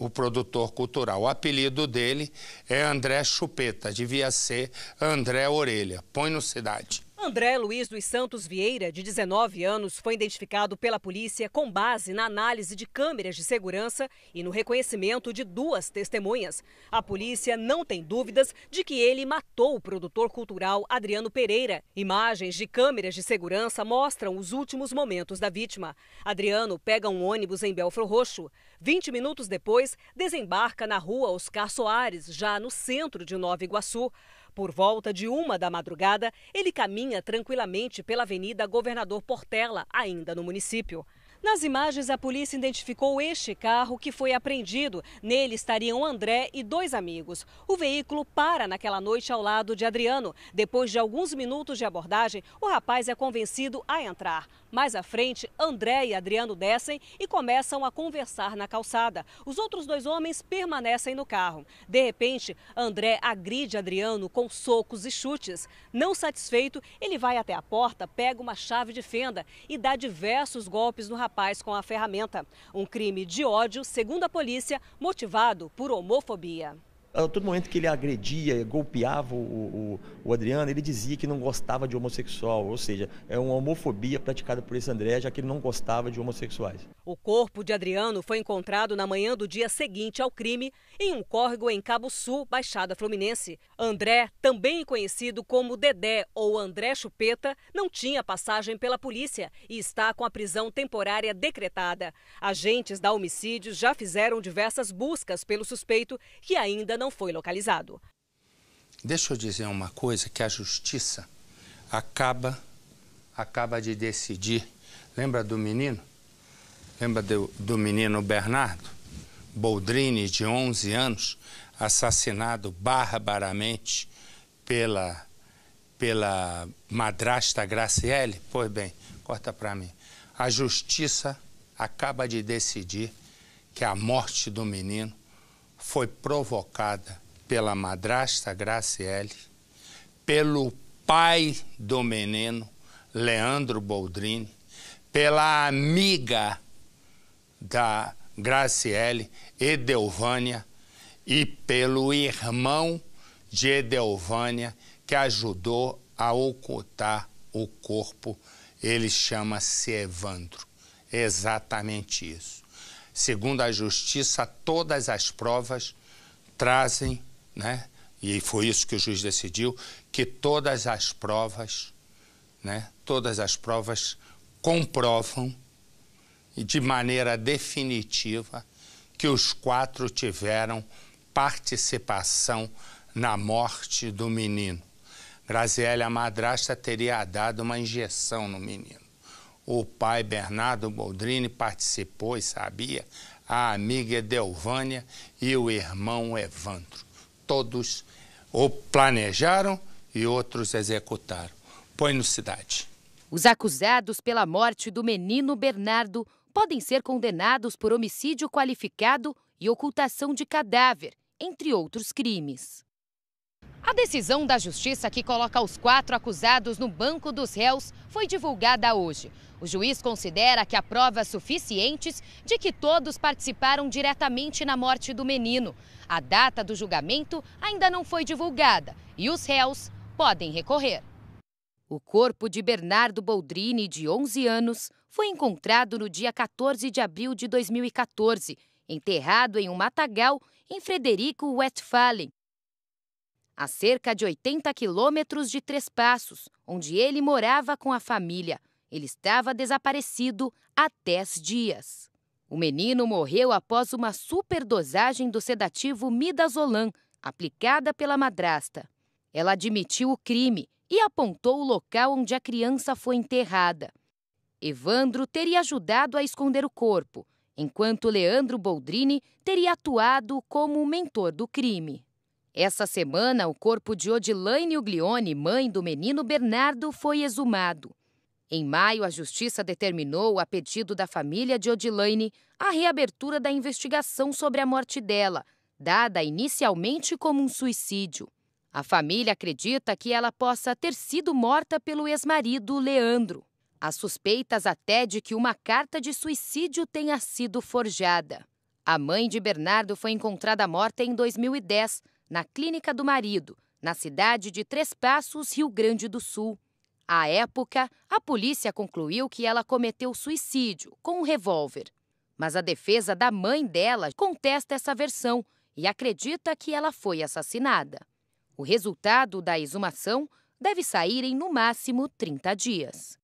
A: produtor cultural. O apelido dele é André Chupeta, devia ser André Orelha. Põe no Cidade.
X: André Luiz dos Santos Vieira, de 19 anos, foi identificado pela polícia com base na análise de câmeras de segurança e no reconhecimento de 2 testemunhas. A polícia não tem dúvidas de que ele matou o produtor cultural Adriano Pereira. Imagens de câmeras de segurança mostram os últimos momentos da vítima. Adriano pega um ônibus em Belford Roxo. 20 minutos depois, desembarca na rua Oscar Soares, já no centro de Nova Iguaçu. Por volta de 1 da madrugada, ele caminha tranquilamente pela Avenida Governador Portela, ainda no município. Nas imagens, a polícia identificou este carro que foi apreendido. Nele estariam André e 2 amigos. O veículo para naquela noite ao lado de Adriano. Depois de alguns minutos de abordagem, o rapaz é convencido a entrar. Mais à frente, André e Adriano descem e começam a conversar na calçada. Os outros 2 homens permanecem no carro. De repente, André agride Adriano com socos e chutes. Não satisfeito, ele vai até a porta, pega uma chave de fenda e dá diversos golpes no rapaz com a ferramenta. Um crime de ódio, segundo a polícia, motivado por homofobia.
Y: A todo momento que ele agredia, golpeava o Adriano, ele dizia que não gostava de homossexual, ou seja, é uma homofobia praticada por esse André, já que ele não gostava de homossexuais.
X: O corpo de Adriano foi encontrado na manhã do dia seguinte ao crime, em um córrego em Cabo Sul, Baixada Fluminense. André, também conhecido como Dedé ou André Chupeta, não tinha passagem pela polícia e está com a prisão temporária decretada. Agentes da Homicídios já fizeram diversas buscas pelo suspeito, que ainda não foi localizado.
A: Deixa eu dizer uma coisa, que a justiça acaba de decidir. Lembra do menino? Lembra do menino Bernardo Boldrini, de 11 anos, assassinado barbaramente pela madrasta Graciele? Pois bem, corta para mim. A justiça acaba de decidir que a morte do menino foi provocada pela madrasta Graciele, pelo pai do menino, Leandro Boldrini, pela amiga da Graciele, Edelvânia, e pelo irmão de Edelvânia, que ajudou a ocultar o corpo. Ele chama-se Evandro. É exatamente isso. Segundo a justiça, todas as provas trazem, né? E foi isso que o juiz decidiu, que todas as provas, né? Todas as provas comprovam e de maneira definitiva que os 4 tiveram participação na morte do menino. Graziele, a madrasta, teria dado uma injeção no menino. O pai, Bernardo Boldrini, participou e sabia, a amiga Edelvânia e o irmão Evandro. Todos ou planejaram e outros executaram. Põe no Cidade.
C: Os acusados pela morte do menino Bernardo podem ser condenados por homicídio qualificado e ocultação de cadáver, entre outros crimes. A decisão da Justiça que coloca os 4 acusados no banco dos réus foi divulgada hoje. O juiz considera que há provas suficientes de que todos participaram diretamente na morte do menino. A data do julgamento ainda não foi divulgada e os réus podem recorrer. O corpo de Bernardo Boldrini, de 11 anos, foi encontrado no dia 14 de abril de 2014, enterrado em um matagal em Frederico Westphalen, a cerca de 80 quilômetros de Três Passos, onde ele morava com a família. Ele estava desaparecido há 10 dias. O menino morreu após uma superdosagem do sedativo midazolam, aplicada pela madrasta. Ela admitiu o crime e apontou o local onde a criança foi enterrada. Evandro teria ajudado a esconder o corpo, enquanto Leandro Boldrini teria atuado como o mentor do crime. Essa semana, o corpo de Odilaine Uglione, mãe do menino Bernardo, foi exumado. Em maio, a Justiça determinou, a pedido da família de Odilaine, a reabertura da investigação sobre a morte dela, dada inicialmente como um suicídio. A família acredita que ela possa ter sido morta pelo ex-marido Leandro. Há suspeitas até de que uma carta de suicídio tenha sido forjada. A mãe de Bernardo foi encontrada morta em 2010, na clínica do marido, na cidade de Três Passos, Rio Grande do Sul. À época, a polícia concluiu que ela cometeu suicídio com um revólver. Mas a defesa da mãe dela contesta essa versão e acredita que ela foi assassinada. O resultado da exumação deve sair em, no máximo, 30 dias.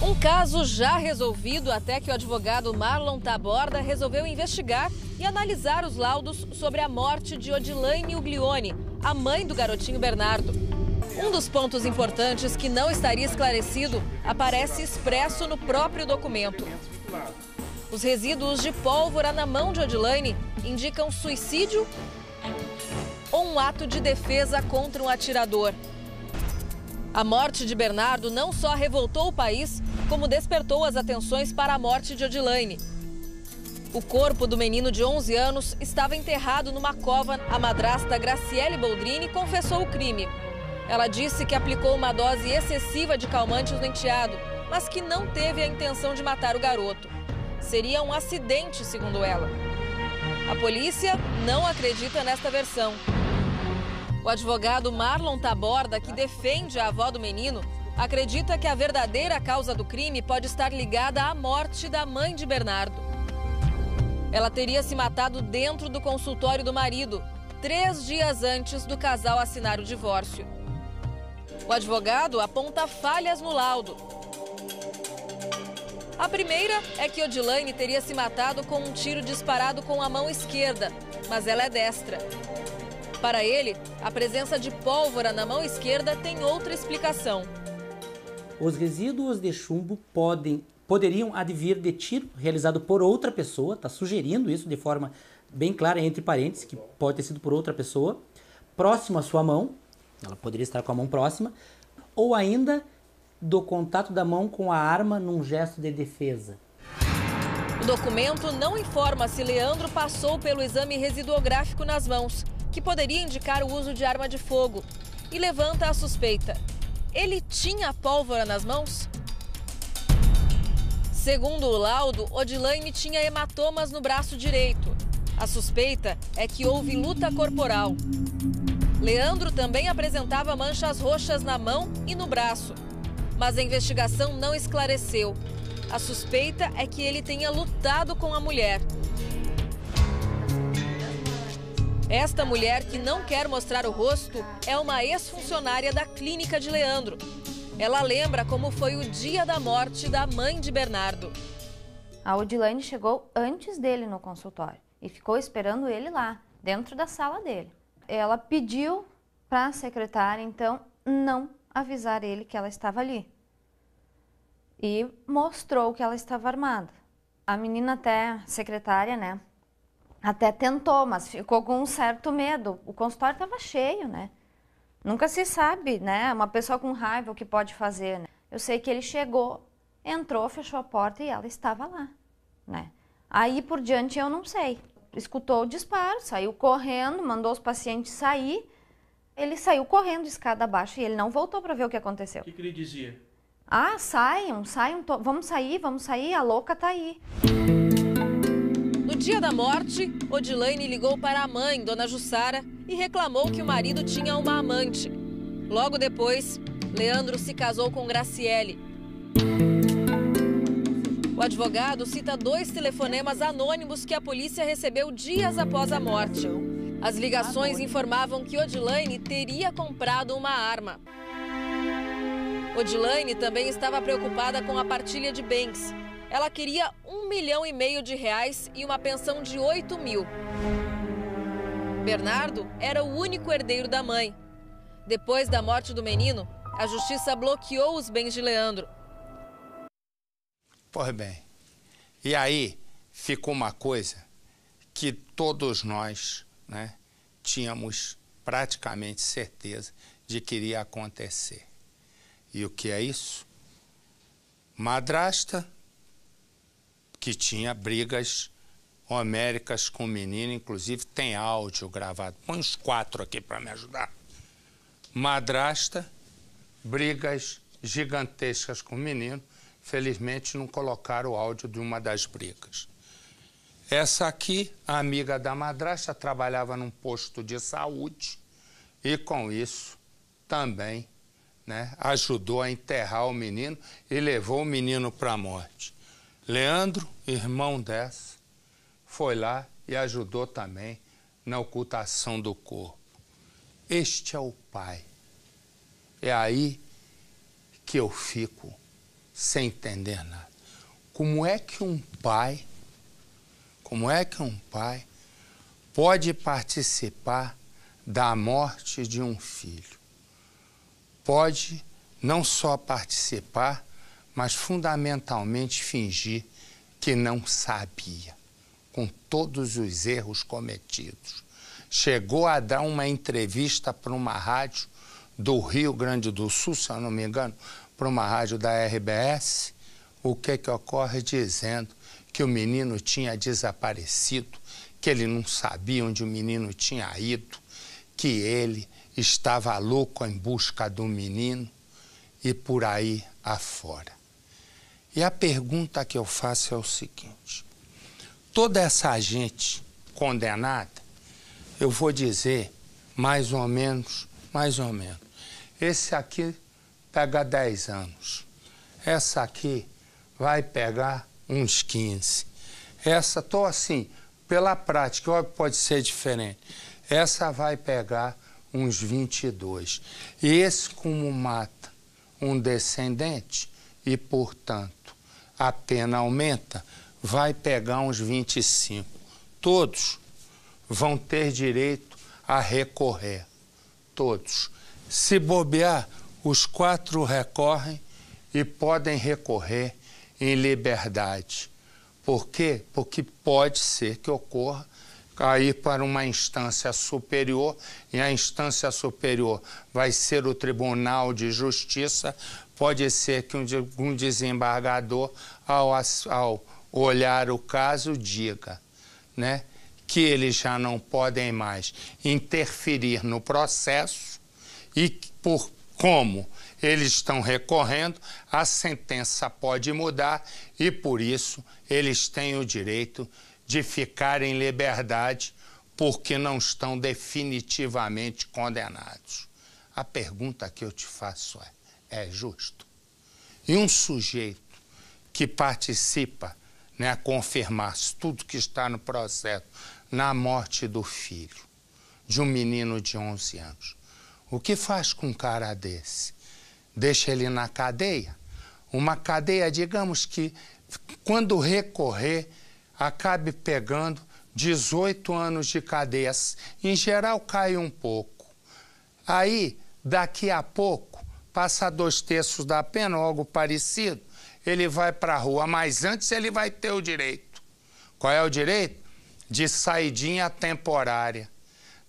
X: Um caso já resolvido até que o advogado Marlon Taborda resolveu investigar e analisar os laudos sobre a morte de Odilaine Uglione, a mãe do garotinho Bernardo. Um dos pontos importantes que não estaria esclarecido aparece expresso no próprio documento. Os resíduos de pólvora na mão de Odilaine indicam suicídio ou um ato de defesa contra um atirador. A morte de Bernardo não só revoltou o país, como despertou as atenções para a morte de Odilaine. O corpo do menino de 11 anos estava enterrado numa cova. A madrasta Graziele Boldrini confessou o crime. Ela disse que aplicou uma dose excessiva de calmantes no enteado, mas que não teve a intenção de matar o garoto. Seria um acidente, segundo ela. A polícia não acredita nesta versão. O advogado Marlon Taborda, que defende a avó do menino, acredita que a verdadeira causa do crime pode estar ligada à morte da mãe de Bernardo. Ela teria se matado dentro do consultório do marido, 3 dias antes do casal assinar o divórcio. O advogado aponta falhas no laudo. A primeira é que Odilaine teria se matado com um tiro disparado com a mão esquerda, mas ela é destra. Para ele, a presença de pólvora na mão esquerda tem outra explicação.
E: Os resíduos de chumbo poderiam advir de tiro realizado por outra pessoa, está sugerindo isso de forma bem clara, entre parênteses, que pode ter sido por outra pessoa, próximo à sua mão, ela poderia estar com a mão próxima, ou ainda do contato da mão com a arma num gesto de defesa.
X: O documento não informa se Leandro passou pelo exame residuográfico nas mãos, que poderia indicar o uso de arma de fogo, e levanta a suspeita. Ele tinha pólvora nas mãos? Segundo o laudo, Odilaine tinha hematomas no braço direito. A suspeita é que houve luta corporal. Leandro também apresentava manchas roxas na mão e no braço. Mas a investigação não esclareceu. A suspeita é que ele tenha lutado com a mulher. Esta mulher, que não quer mostrar o rosto, é uma ex-funcionária da clínica de Leandro. Ela lembra como foi o dia da morte da mãe de Bernardo.
F: A Odilane chegou antes dele no consultório e ficou esperando ele lá, dentro da sala dele. Ela pediu para a secretária, então, não avisar ele que ela estava ali. E mostrou que ela estava armada. A menina até, secretária, né, até tentou, mas ficou com um certo medo. O consultório estava cheio, né? Nunca se sabe, né? Uma pessoa com raiva, o que pode fazer, né? Eu sei que ele chegou, entrou, fechou a porta e ela estava lá, né? Aí por diante eu não sei. Escutou o disparo, saiu correndo, mandou os pacientes sair. Ele saiu correndo escada abaixo e ele não voltou para ver o que aconteceu.
G: O que ele dizia?
F: Ah, saiam, vamos sair, a louca tá aí.
X: No dia da morte, Odilane ligou para a mãe, Dona Jussara, e reclamou que o marido tinha uma amante. Logo depois, Leandro se casou com Graciele. O advogado cita 2 telefonemas anônimos que a polícia recebeu dias após a morte. As ligações informavam que Odilane teria comprado uma arma. Odilane também estava preocupada com a partilha de bens. Ela queria R$1,5 milhão e uma pensão de 8 mil. Bernardo era o único herdeiro da mãe. Depois da morte do menino, a justiça bloqueou os bens de Leandro.
A: Pois bem, e aí ficou uma coisa que todos nós, né, tínhamos praticamente certeza de que iria acontecer. E o que é isso? Madrasta, que tinha brigas homéricas com o menino, inclusive tem áudio gravado. Põe uns 4 aqui para me ajudar. Madrasta, brigas gigantescas com o menino. Felizmente não colocaram o áudio de uma das brigas. Essa aqui, a amiga da madrasta, trabalhava num posto de saúde e com isso também, né, ajudou a enterrar o menino e levou o menino para a morte. Leandro, irmão dessa, foi lá e ajudou também na ocultação do corpo. Este é o pai. É aí que eu fico sem entender nada. Como é que um pai pode participar da morte de um filho? Pode não só participar, mas fundamentalmente fingir que não sabia, com todos os erros cometidos. Chegou a dar uma entrevista para uma rádio do Rio Grande do Sul, se eu não me engano, para uma rádio da RBS, o que ocorre dizendo que o menino tinha desaparecido, que ele não sabia onde o menino tinha ido, que ele estava louco em busca do menino e por aí afora. E a pergunta que eu faço é o seguinte: toda essa gente condenada, eu vou dizer mais ou menos, esse aqui pega 10 anos, essa aqui vai pegar uns 15, essa, tô assim, pela prática, pode ser diferente, essa vai pegar uns 22. E esse, como mata um descendente e, portanto, a pena aumenta, vai pegar uns 25. Todos vão ter direito a recorrer. Todos. Se bobear, os 4 recorrem e podem recorrer em liberdade. Por quê? Porque pode ser que ocorra cair para uma instância superior, e a instância superior vai ser o Tribunal de Justiça. Pode ser que um desembargador, ao olhar o caso, diga, né, que eles já não podem mais interferir no processo e, por como eles estão recorrendo, a sentença pode mudar e, por isso, eles têm o direito de ficar em liberdade porque não estão definitivamente condenados. A pergunta que eu te faço é justo? E um sujeito que participa, né, a confirmar tudo que está no processo, na morte do filho, de um menino de 11 anos, o que faz com um cara desse? Deixa ele na cadeia? Uma cadeia, digamos que, quando recorrer, acabe pegando 18 anos de cadeia. Em geral, cai um pouco. Aí, daqui a pouco, passa 2/3 da pena ou algo parecido, ele vai para a rua. Mas antes ele vai ter o direito. Qual é o direito? De saidinha temporária.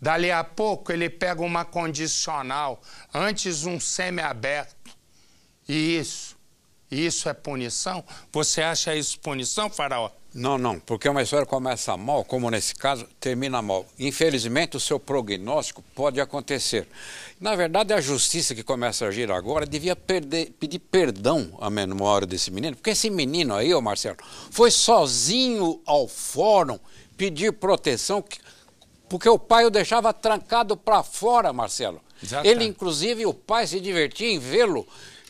A: Dali a pouco ele pega uma condicional, antes um semiaberto. E isso é punição? Você acha isso punição, Faraó?
W: Não, porque uma história começa mal, como nesse caso, termina mal. Infelizmente, o seu prognóstico pode acontecer. Na verdade, a justiça que começa a agir agora devia pedir perdão à memória desse menino, porque esse menino aí, ô Marcelo, foi sozinho ao fórum pedir proteção, porque o pai o deixava trancado para fora, Marcelo. Exatamente. Ele, inclusive, o pai se divertia em vê-lo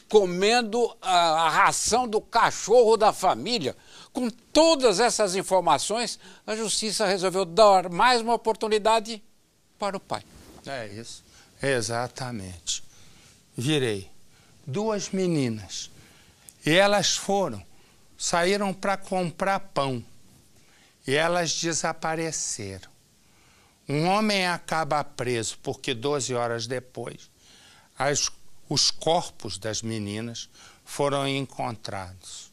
W: comendo a ração do cachorro da família. Com todas essas informações, a justiça resolveu dar mais uma oportunidade para o pai.
A: É isso, exatamente. Virei 2 meninas e elas saíram para comprar pão e elas desapareceram. Um homem acaba preso porque 12 horas depois os corpos das meninas foram encontrados.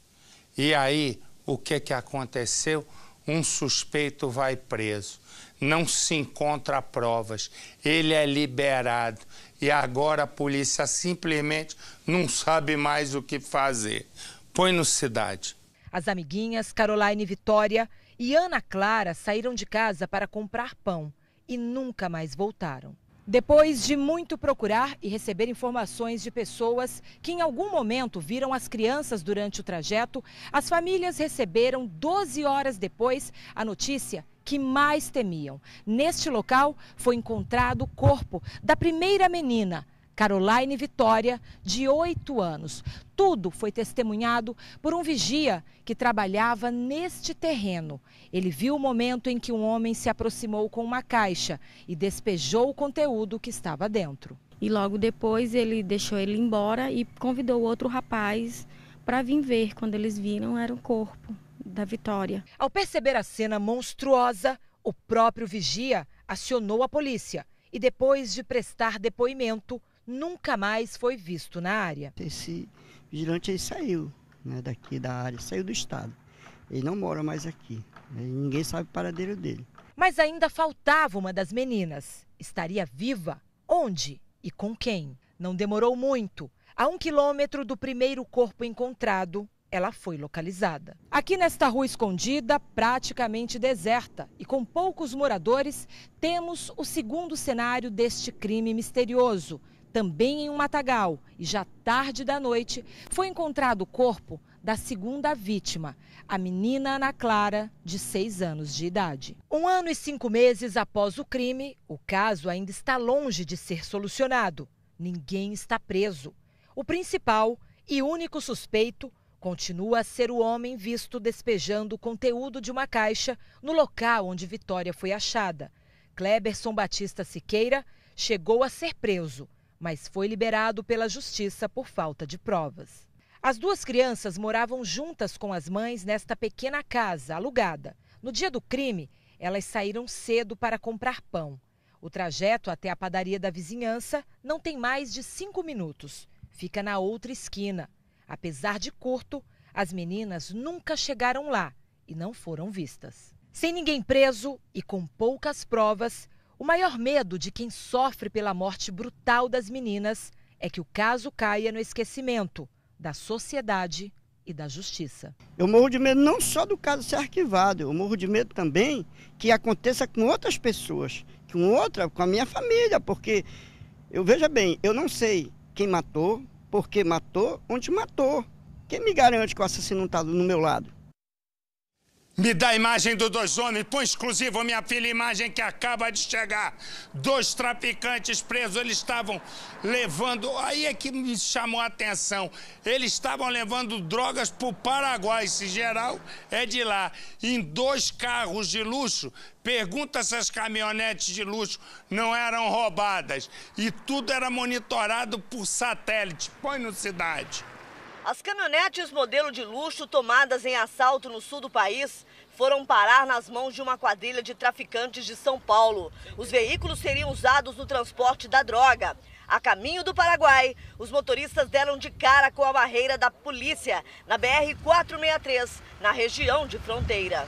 A: E aí, o que aconteceu? Um suspeito vai preso, não se encontra provas, ele é liberado e agora a polícia simplesmente não sabe mais o que fazer. Põe no Cidade.
G: As amiguinhas Caroline Vitória e Ana Clara saíram de casa para comprar pão e nunca mais voltaram. Depois de muito procurar e receber informações de pessoas que em algum momento viram as crianças durante o trajeto, as famílias receberam 12 horas depois a notícia que mais temiam. Neste local foi encontrado o corpo da primeira menina, Caroline Vitória, de 8 anos. Tudo foi testemunhado por um vigia que trabalhava neste terreno. Ele viu o momento em que um homem se aproximou com uma caixa e despejou o conteúdo que estava dentro.
H: E logo depois ele deixou ele embora e convidou outro rapaz para vir ver. Quando eles viram, era o corpo da Vitória.
G: Ao perceber a cena monstruosa, o próprio vigia acionou a polícia e depois de prestar depoimento, nunca mais foi visto na área.
I: Esse vigilante aí saiu, né, daqui da área, saiu do estado. Ele não mora mais aqui, né, e ninguém sabe o paradeiro dele.
G: Mas ainda faltava uma das meninas. Estaria viva? Onde e com quem? Não demorou muito. A 1 quilômetro do primeiro corpo encontrado, ela foi localizada. Aqui nesta rua escondida, praticamente deserta e com poucos moradores, temos o segundo cenário deste crime misterioso. Também em um matagal, e já tarde da noite, foi encontrado o corpo da segunda vítima, a menina Ana Clara, de 6 anos de idade. 1 ano e 5 meses após o crime, o caso ainda está longe de ser solucionado. Ninguém está preso. O principal e único suspeito continua a ser o homem visto despejando o conteúdo de uma caixa no local onde Vitória foi achada. Cleberson Batista Siqueira chegou a ser preso, mas foi liberado pela justiça por falta de provas. As 2 crianças moravam juntas com as mães nesta pequena casa alugada. No dia do crime, elas saíram cedo para comprar pão. O trajeto até a padaria da vizinhança não tem mais de 5 minutos. Fica na outra esquina. Apesar de curto, as meninas nunca chegaram lá e não foram vistas. Sem ninguém preso e com poucas provas, o maior medo de quem sofre pela morte brutal das meninas é que o caso caia no esquecimento da sociedade e da justiça.
I: Eu morro de medo não só do caso ser arquivado, eu morro de medo também que aconteça com outras pessoas, com a minha família, porque veja bem, eu não sei quem matou, por que matou, onde matou. Quem me garante que o assassino não está no meu lado?
A: Me dá a imagem dos dois homens, põe exclusivo, minha filha, imagem que acaba de chegar. 2 traficantes presos, eles estavam levando... Aí é que me chamou a atenção. Eles estavam levando drogas para o Paraguai, esse geral é de lá. Em 2 carros de luxo, pergunta se as caminhonetes de luxo não eram roubadas. E tudo era monitorado por satélite. Põe no Cidade.
J: As caminhonetes modelo de luxo tomadas em assalto no sul do país foram parar nas mãos de uma quadrilha de traficantes de São Paulo. Os veículos seriam usados no transporte da droga. A caminho do Paraguai, os motoristas deram de cara com a barreira da polícia na BR-463, na região de fronteira.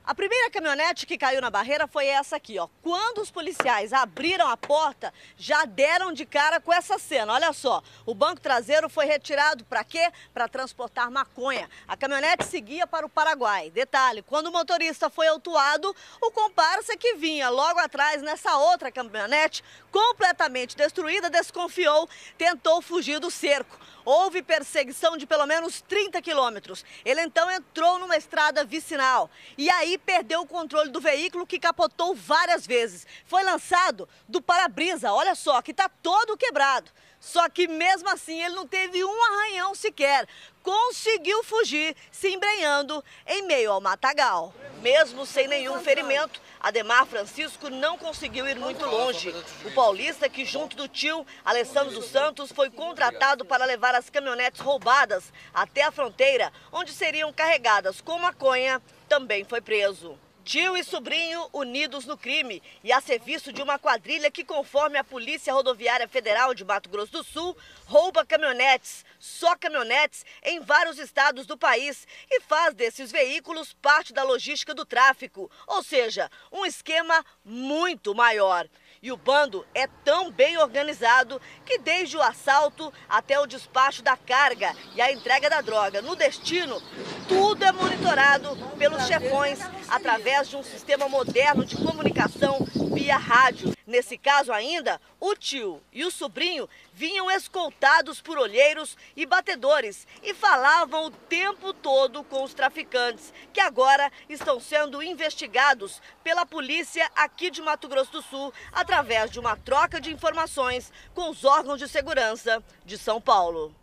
J: A primeira caminhonete que caiu na barreira foi essa aqui, ó. Quando os policiais abriram a porta, já deram de cara com essa cena. Olha só, o banco traseiro foi retirado para quê? Para transportar maconha. A caminhonete seguia para o Paraguai. Detalhe, quando o motorista foi autuado, o comparsa que vinha logo atrás nessa outra caminhonete, completamente destruída, desconfiou, tentou fugir do cerco. Houve perseguição de pelo menos 30 quilômetros. Ele então entrou numa estrada vicinal e aí perdeu o controle do veículo, que capotou várias vezes. Foi lançado do para-brisa, olha só, que está todo quebrado. Só que mesmo assim ele não teve um arranhão sequer. Conseguiu fugir, se embrenhando em meio ao matagal. Mesmo sem nenhum ferimento, Ademar Francisco não conseguiu ir muito longe. O paulista, que junto do tio Alessandro dos Santos, foi contratado para levar as caminhonetes roubadas até a fronteira, onde seriam carregadas com maconha, também foi preso. Tio e sobrinho unidos no crime e a serviço de uma quadrilha que, conforme a Polícia Rodoviária Federal de Mato Grosso do Sul, rouba caminhonetes, só caminhonetes, em vários estados do país e faz desses veículos parte da logística do tráfico, ou seja, um esquema muito maior. E o bando é tão bem organizado que desde o assalto até o despacho da carga e a entrega da droga no destino, tudo é monitorado pelos chefões através de um sistema moderno de comunicação via rádio. Nesse caso ainda, o tio e o sobrinho vinham escoltados por olheiros e batedores e falavam o tempo todo com os traficantes, que agora estão sendo investigados pela polícia aqui de Mato Grosso do Sul, através de uma troca de informações com os órgãos de segurança de São Paulo.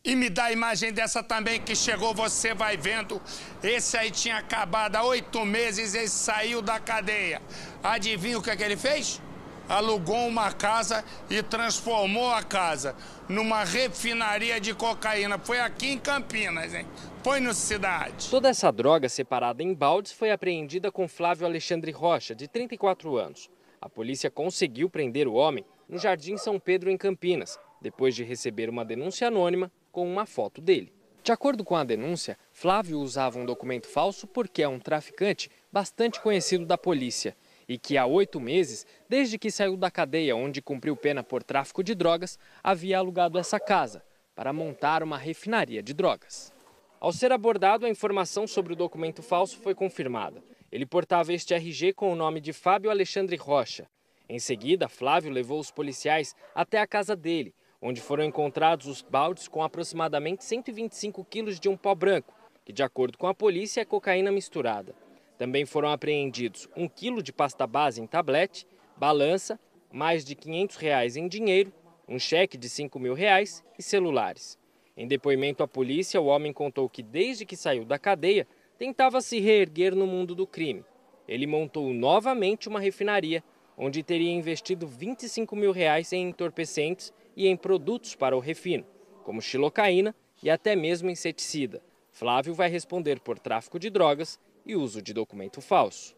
A: E me dá a imagem dessa também que chegou, você vai vendo. Esse aí tinha acabado há 8 meses, ele saiu da cadeia. Adivinha o que é que ele fez? Alugou uma casa e transformou a casa numa refinaria de cocaína. Foi aqui em Campinas, hein? Põe no Cidade.
K: Toda essa droga separada em baldes foi apreendida com Flávio Alexandre Rocha, de 34 anos. A polícia conseguiu prender o homem no Jardim São Pedro, em Campinas, depois de receber uma denúncia anônima com uma foto dele. De acordo com a denúncia, Flávio usava um documento falso porque é um traficante bastante conhecido da polícia e que há 8 meses, desde que saiu da cadeia onde cumpriu pena por tráfico de drogas, havia alugado essa casa para montar uma refinaria de drogas. Ao ser abordado, a informação sobre o documento falso foi confirmada. Ele portava este RG com o nome de Fábio Alexandre Rocha. Em seguida, Flávio levou os policiais até a casa dele, onde foram encontrados os baldes com aproximadamente 125 quilos de um pó branco, que, de acordo com a polícia, é cocaína misturada. Também foram apreendidos 1 quilo de pasta base em tablete, balança, mais de R$ 500 em dinheiro, um cheque de R$ 5.000 e celulares. Em depoimento à polícia, o homem contou que, desde que saiu da cadeia, tentava se reerguer no mundo do crime. Ele montou novamente uma refinaria, onde teria investido R$ 25.000 em entorpecentes e em produtos para o refino, como xilocaína e até mesmo inseticida. Flávio vai responder por tráfico de drogas e uso de documento falso.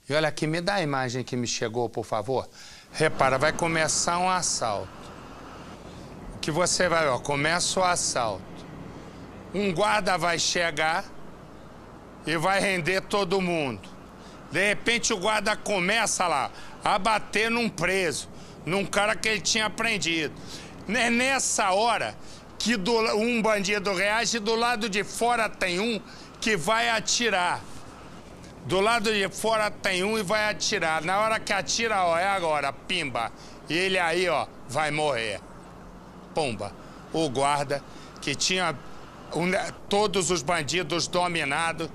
A: E olha aqui, me dá a imagem que me chegou, por favor. Repara, vai começar um assalto. O que você vai, ó, começa o assalto. Um guarda vai chegar e vai render todo mundo. De repente o guarda começa lá a bater num preso, num cara que ele tinha prendido. Nessa hora que um bandido reage, do lado de fora tem um que vai atirar. Do lado de fora tem um e vai atirar. Na hora que atira, ó, é agora, pimba. E ele aí, ó, vai morrer. Pumba. O guarda que tinha todos os bandidos dominados,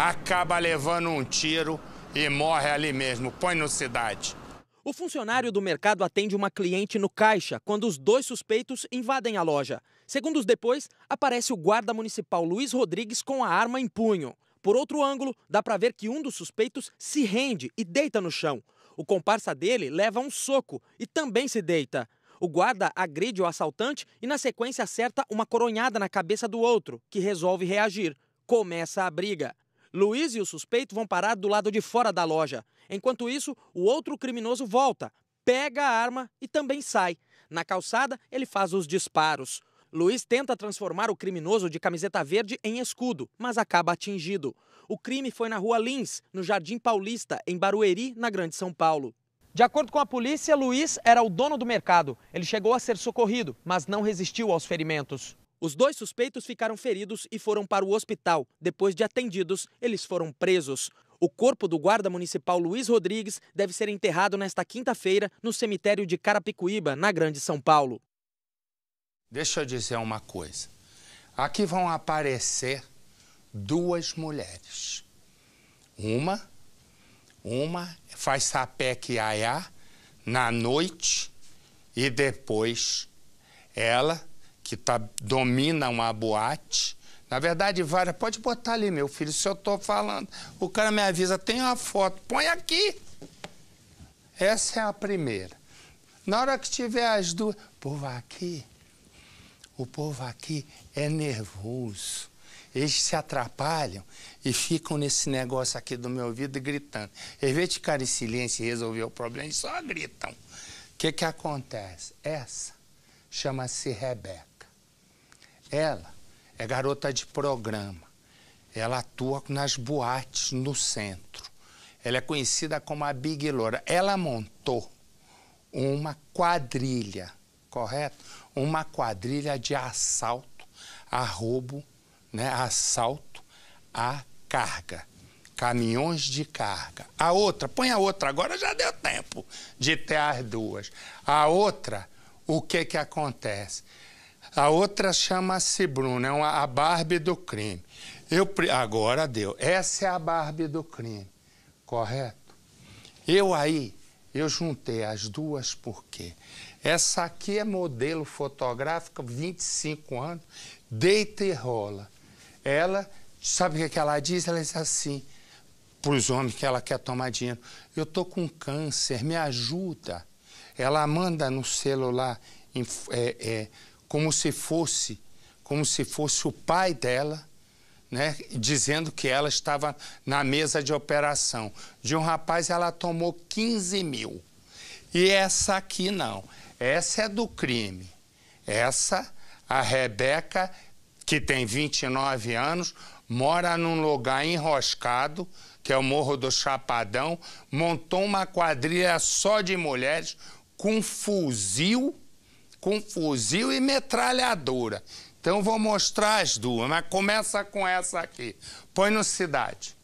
A: acaba levando um tiro e morre ali mesmo. Põe no Cidade.
L: O funcionário do mercado atende uma cliente no caixa quando os 2 suspeitos invadem a loja. Segundos depois, aparece o guarda municipal Luiz Rodrigues com a arma em punho. Por outro ângulo, dá para ver que um dos suspeitos se rende e deita no chão. O comparsa dele leva um soco e também se deita. O guarda agride o assaltante e, na sequência, acerta uma coronhada na cabeça do outro, que resolve reagir. Começa a briga. Luiz e o suspeito vão parar do lado de fora da loja. Enquanto isso, o outro criminoso volta, pega a arma e também sai. Na calçada, ele faz os disparos. Luiz tenta transformar o criminoso de camiseta verde em escudo, mas acaba atingido. O crime foi na Rua Lins, no Jardim Paulista, em Barueri, na Grande São Paulo. De acordo com a polícia, Luiz era o dono do mercado. Ele chegou a ser socorrido, mas não resistiu aos ferimentos. Os 2 suspeitos ficaram feridos e foram para o hospital. Depois de atendidos, eles foram presos. O corpo do guarda municipal Luiz Rodrigues deve ser enterrado nesta quinta-feira no cemitério de Carapicuíba, na Grande São Paulo.
A: Deixa eu dizer uma coisa. Aqui vão aparecer 2 mulheres. Uma faz sapeca e aiá na noite e depois ela, que domina uma boate, na verdade, várias, pode botar ali, meu filho, se eu tô falando, o cara me avisa, tem uma foto, põe aqui. Essa é a primeira. Na hora que tiver as 2, o povo aqui é nervoso. Eles se atrapalham e ficam nesse negócio aqui do meu ouvido gritando. Em vez de ficar em silêncio e resolver o problema, eles só gritam. O que acontece? Essa chama-se Rebeca. Ela é garota de programa. Ela atua nas boates no centro. Ela é conhecida como a Big Loura. Ela montou uma quadrilha, correto? Uma quadrilha de assalto a roubo, né? Assalto a carga. Caminhões de carga. A outra, põe a outra, agora já deu tempo de ter as 2. A outra, o que acontece? A outra chama-se Bruna, é a Barbie do crime. Agora deu. Essa é a Barbie do crime, correto? Eu juntei as 2 porque essa aqui é modelo fotográfica, 25 anos, deita e rola. Ela, sabe o que ela diz? Ela diz assim, para os homens que ela quer tomar dinheiro, eu tô com câncer, me ajuda. Ela manda no celular como se fosse o pai dela, né, dizendo que ela estava na mesa de operação. De um rapaz ela tomou 15 mil. E essa aqui não. Essa é do crime. Essa, a Rebeca, que tem 29 anos, mora num lugar enroscado, que é o Morro do Chapadão, montou uma quadrilha só de mulheres com fuzil e metralhadora. Então vou mostrar as 2, mas começa com essa aqui. Põe no Cidade.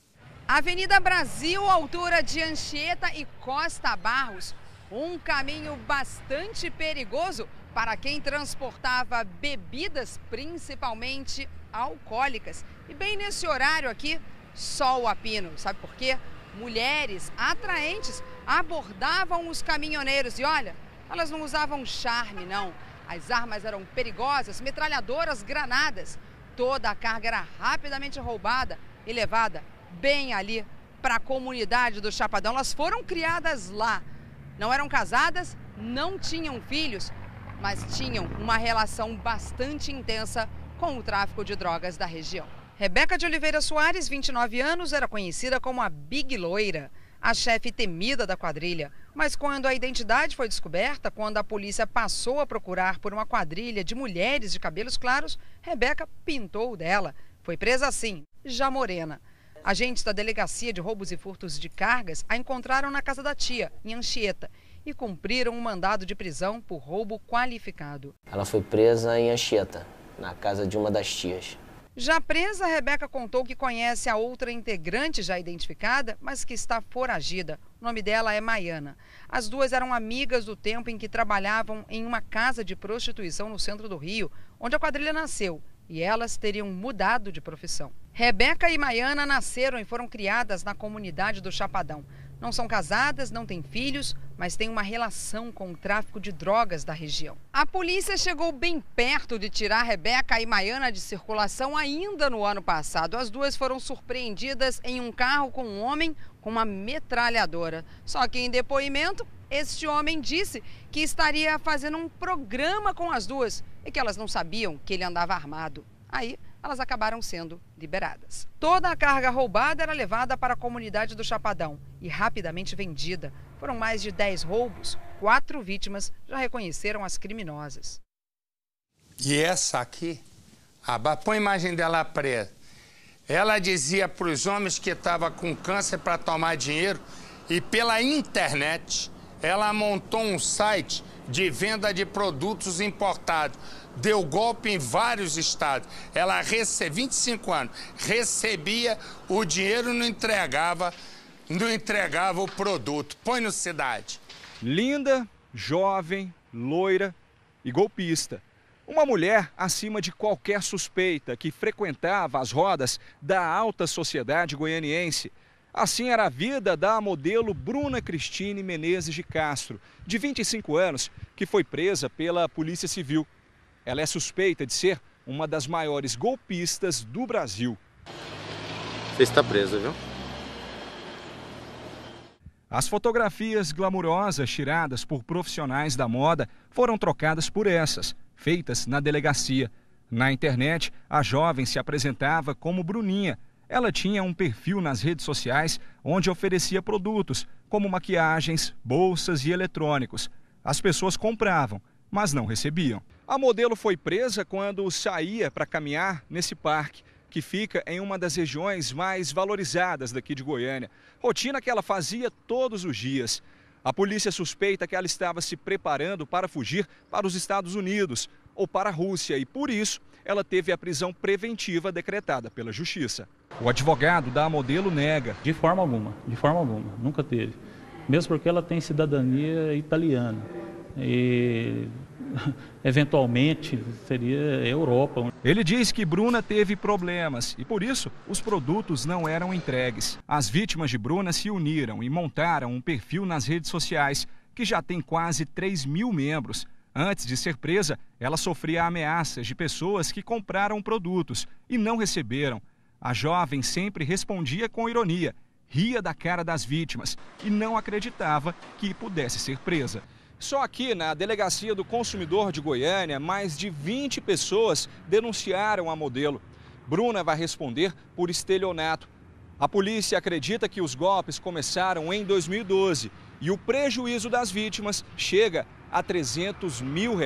M: Avenida Brasil, altura de Anchieta e Costa Barros. Um caminho bastante perigoso para quem transportava bebidas, principalmente alcoólicas. E bem nesse horário aqui, sol a pino. Sabe por quê? Mulheres atraentes abordavam os caminhoneiros. E olha, elas não usavam charme, não. As armas eram perigosas, metralhadoras, granadas. Toda a carga era rapidamente roubada e levada bem ali para a comunidade do Chapadão. Elas foram criadas lá. Não eram casadas, não tinham filhos, mas tinham uma relação bastante intensa com o tráfico de drogas da região. Rebeca de Oliveira Soares, 29 anos, era conhecida como a Big Loira, a chefe temida da quadrilha. Mas quando a identidade foi descoberta, quando a polícia passou a procurar por uma quadrilha de mulheres de cabelos claros, Rebeca pintou dela. Foi presa assim, já morena. Agentes da Delegacia de Roubos e Furtos de Cargas a encontraram na casa da tia, em Anchieta, e cumpriram um mandado de prisão por roubo qualificado.
N: Ela foi presa em Anchieta, na casa de uma das tias.
M: Já presa, Rebeca contou que conhece a outra integrante já identificada, mas que está foragida. O nome dela é Maiana. As 2 eram amigas do tempo em que trabalhavam em uma casa de prostituição no centro do Rio, onde a quadrilha nasceu. e elas teriam mudado de profissão. Rebeca e Maiana nasceram e foram criadas na comunidade do Chapadão. Não são casadas, não têm filhos, mas têm uma relação com o tráfico de drogas da região. A polícia chegou bem perto de tirar Rebeca e Maiana de circulação ainda no ano passado. As duas foram surpreendidas em um carro com um homem com uma metralhadora. Só que em depoimento, este homem disse que estaria fazendo um programa com as duas e que elas não sabiam que ele andava armado. Aí, elas acabaram sendo liberadas. Toda a carga roubada era levada para a comunidade do Chapadão e rapidamente vendida. Foram mais de 10 roubos. 4 vítimas já reconheceram as criminosas.
A: E essa aqui, põe a imagem dela presa. Ela dizia para os homens que estava com câncer para tomar dinheiro e pela internet ela montou um site de venda de produtos importados. Deu golpe em vários estados. Ela recebia, 25 anos, recebia o dinheiro e não entregava o produto. Põe no Cidade.
O: Linda, jovem, loira e golpista. Uma mulher acima de qualquer suspeita que frequentava as rodas da alta sociedade goianiense. Assim era a vida da modelo Bruna Cristine Menezes de Castro, de 25 anos, que foi presa pela Polícia Civil. Ela é suspeita de ser uma das maiores golpistas do Brasil.
P: Você está presa, viu?
O: As fotografias glamurosas tiradas por profissionais da moda foram trocadas por essas, feitas na delegacia. Na internet, a jovem se apresentava como Bruninha. Ela tinha um perfil nas redes sociais onde oferecia produtos, como maquiagens, bolsas e eletrônicos. As pessoas compravam, mas não recebiam. A modelo foi presa quando saía para caminhar nesse parque, que fica em uma das regiões mais valorizadas daqui de Goiânia. Rotina que ela fazia todos os dias. A polícia suspeita que ela estava se preparando para fugir para os Estados Unidos ou para a Rússia e, por isso, ela teve a prisão preventiva decretada pela Justiça. O advogado da modelo nega.
Q: De forma alguma, nunca teve. Mesmo porque ela tem cidadania italiana. E eventualmente seria Europa.
O: Ele diz que Bruna teve problemas e, por isso, os produtos não eram entregues. As vítimas de Bruna se uniram e montaram um perfil nas redes sociais, que já tem quase 3.000 membros. Antes de ser presa, ela sofria ameaças de pessoas que compraram produtos e não receberam. A jovem sempre respondia com ironia, ria da cara das vítimas e não acreditava que pudesse ser presa. Só aqui na Delegacia do Consumidor de Goiânia, mais de 20 pessoas denunciaram a modelo. Bruna vai responder por estelionato. A polícia acredita que os golpes começaram em 2012 e o prejuízo das vítimas chega a R$300 mil.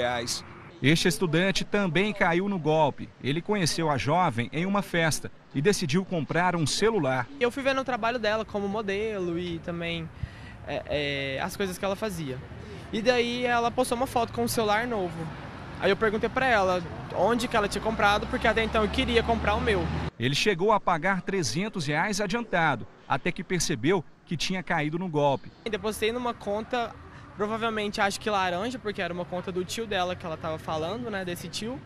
O: Este estudante também caiu no golpe. Ele conheceu a jovem em uma festa e decidiu comprar um celular.
R: Eu fui vendo o trabalho dela como modelo e também as coisas que ela fazia. E daí ela postou uma foto com um celular novo. Aí eu perguntei para ela onde que ela tinha comprado, porque até então eu queria comprar o meu.
O: Ele chegou a pagar R$300 adiantado, até que percebeu que tinha caído no golpe.
R: Depositei numa conta, provavelmente acho que laranja, porque era uma conta do tio dela que ela estava falando, né, desse tio.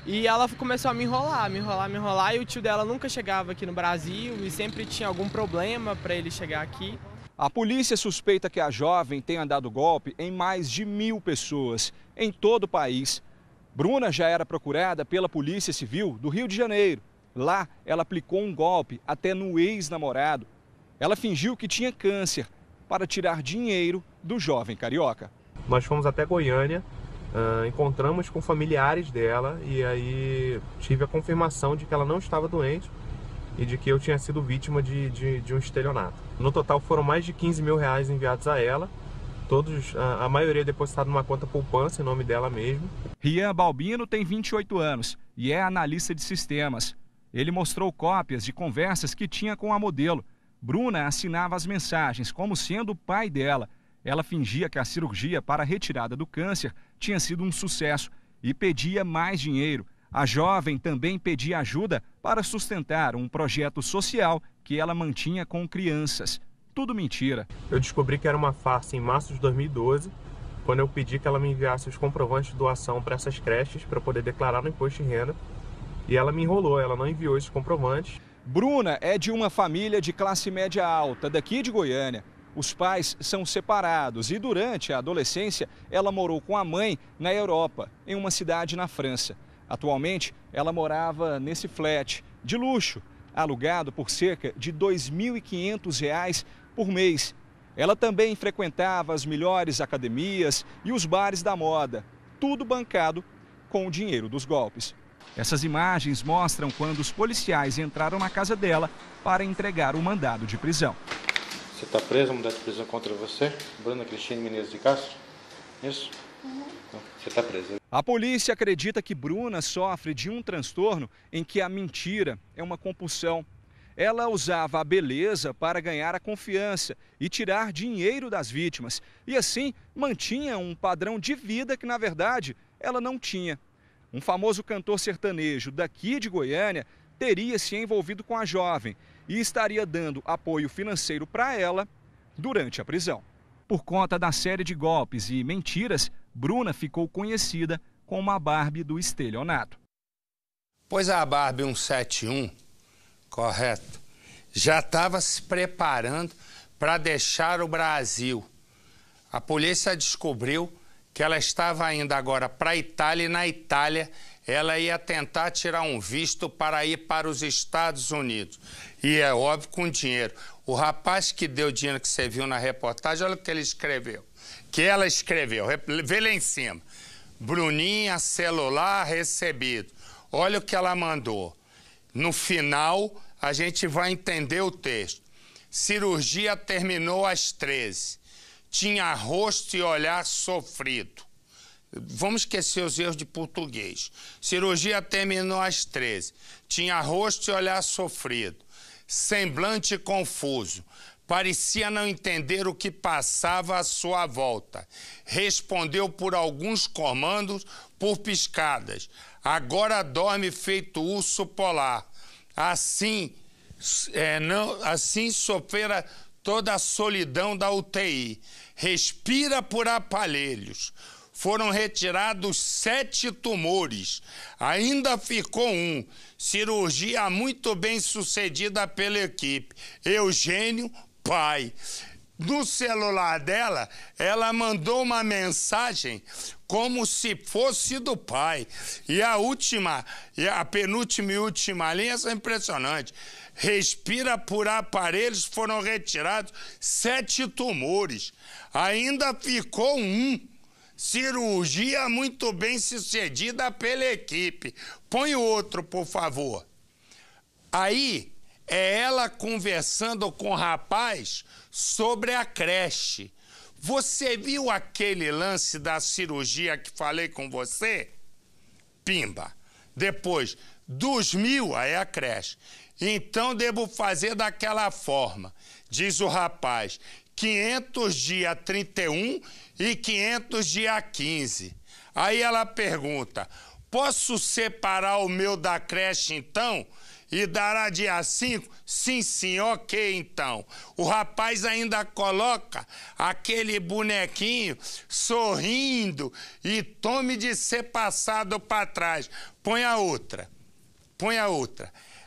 R: E ela começou a me enrolar, e o tio dela nunca chegava aqui no Brasil e sempre tinha algum problema para ele chegar aqui.
O: A polícia suspeita que a jovem tenha dado golpe em mais de 1.000 pessoas, em todo o país. Bruna já era procurada pela Polícia Civil do Rio de Janeiro. Lá, ela aplicou um golpe até no ex-namorado. Ela fingiu que tinha câncer para tirar dinheiro do jovem carioca.
S: Nós fomos até Goiânia, encontramos com familiares dela e aí tive a confirmação de que ela não estava doente e de que eu tinha sido vítima de um estelionato. No total foram mais de R$15 mil enviados a ela, a maioria depositada numa conta poupança em nome dela mesmo.
O: Rian Balbino tem 28 anos e é analista de sistemas. Ele mostrou cópias de conversas que tinha com a modelo. Bruna assinava as mensagens como sendo o pai dela. Ela fingia que a cirurgia para a retirada do câncer tinha sido um sucesso e pedia mais dinheiro. A jovem também pedia ajuda para sustentar um projeto social que ela mantinha com crianças. Tudo mentira.
S: Eu descobri que era uma farsa em março de 2012, quando eu pedi que ela me enviasse os comprovantes de doação para essas creches para poder declarar no imposto de renda. e ela me enrolou, ela não enviou esses comprovantes.
O: Bruna é de uma família de classe média alta, daqui de Goiânia. Os pais são separados e durante a adolescência ela morou com a mãe na Europa, em uma cidade na França. Atualmente ela morava nesse flat de luxo, alugado por cerca de R$ 2.500 por mês. Ela também frequentava as melhores academias e os bares da moda, tudo bancado com o dinheiro dos golpes. Essas imagens mostram quando os policiais entraram na casa dela para entregar o mandado de prisão.
P: Você está presa, mandado de prisão contra você, Bruna Cristine Menezes de Castro? Isso? Então, você está presa.
O: A polícia acredita que Bruna sofre de um transtorno em que a mentira é uma compulsão. Ela usava a beleza para ganhar a confiança e tirar dinheiro das vítimas. E assim mantinha um padrão de vida que, na verdade, ela não tinha. Um famoso cantor sertanejo daqui de Goiânia teria se envolvido com a jovem e estaria dando apoio financeiro para ela durante a prisão. Por conta da série de golpes e mentiras, Bruna ficou conhecida como a Barbie do estelionato.
A: Pois a Barbie 171, correto, já estava se preparando para deixar o Brasil. A polícia descobriu que ela estava indo agora para a Itália e na Itália ela ia tentar tirar um visto para ir para os Estados Unidos. E é óbvio, com dinheiro. O rapaz que deu dinheiro que você viu na reportagem, olha o que ele escreveu. Que ela escreveu, vê lá em cima. Bruninha, celular recebido. Olha o que ela mandou. No final, a gente vai entender o texto. Cirurgia terminou às 13. Tinha rosto e olhar sofrido. Vamos esquecer os erros de português. Cirurgia terminou às 13. Tinha rosto e olhar sofrido. Semblante confuso. Parecia não entender o que passava à sua volta. Respondeu por alguns comandos, por piscadas. Agora dorme feito urso polar. Assim sofrera toda a solidão da UTI. Respira por aparelhos. Foram retirados 7 tumores. Ainda ficou um. Cirurgia muito bem sucedida pela equipe. Eugênio, pai. No celular dela, ela mandou uma mensagem como se fosse do pai. E a penúltima e última linha são impressionantes. Respira por aparelhos, foram retirados 7 tumores. Ainda ficou um. Cirurgia muito bem sucedida pela equipe. Põe o outro, por favor. Aí é ela conversando com o rapaz sobre a creche. Você viu aquele lance da cirurgia que falei com você? Pimba. Depois, dos 1.000, aí é a creche. Então, devo fazer daquela forma, diz o rapaz, 500 dia 31 e 500 dia 15. Aí ela pergunta, posso separar o meu da creche então? E dará dia 5? Sim, ok então. O rapaz ainda coloca aquele bonequinho sorrindo e tome de ser passado para trás. Põe a outra.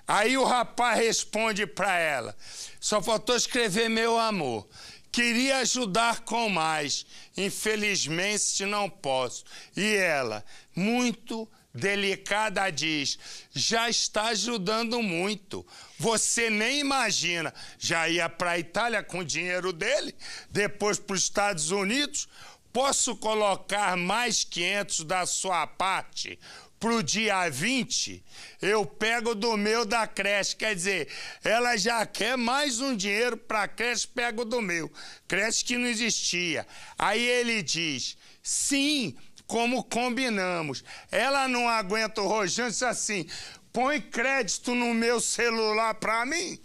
A: Aí o rapaz responde para ela, só faltou escrever meu amor. Queria ajudar com mais, infelizmente não posso. E ela, muito delicada, diz, já está ajudando muito. Você nem imagina, já ia para a Itália com o dinheiro dele, depois para os Estados Unidos. Posso colocar mais 500 da sua parte? Pro dia 20, eu pego do meu da creche. Quer dizer, ela já quer mais um dinheiro para creche, pego do meu. Creche que não existia. Aí ele diz, sim, como combinamos. Ela não aguenta o rojão, disse assim, põe crédito no meu celular para mim,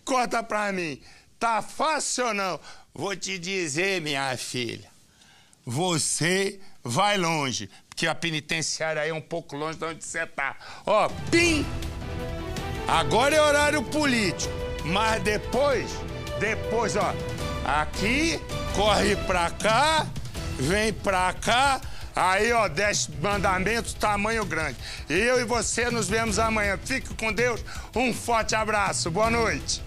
A: corta para mim. Tá fácil ou não? Vou te dizer, minha filha, você vai longe. Que a penitenciária aí é um pouco longe de onde você tá. Ó, pim! Agora é horário político. Mas depois, ó, aqui, corre pra cá, vem pra cá, Aí, ó, 10 mandamentos, tamanho grande. Eu e você nos vemos amanhã. Fique com Deus. Um forte abraço. Boa noite.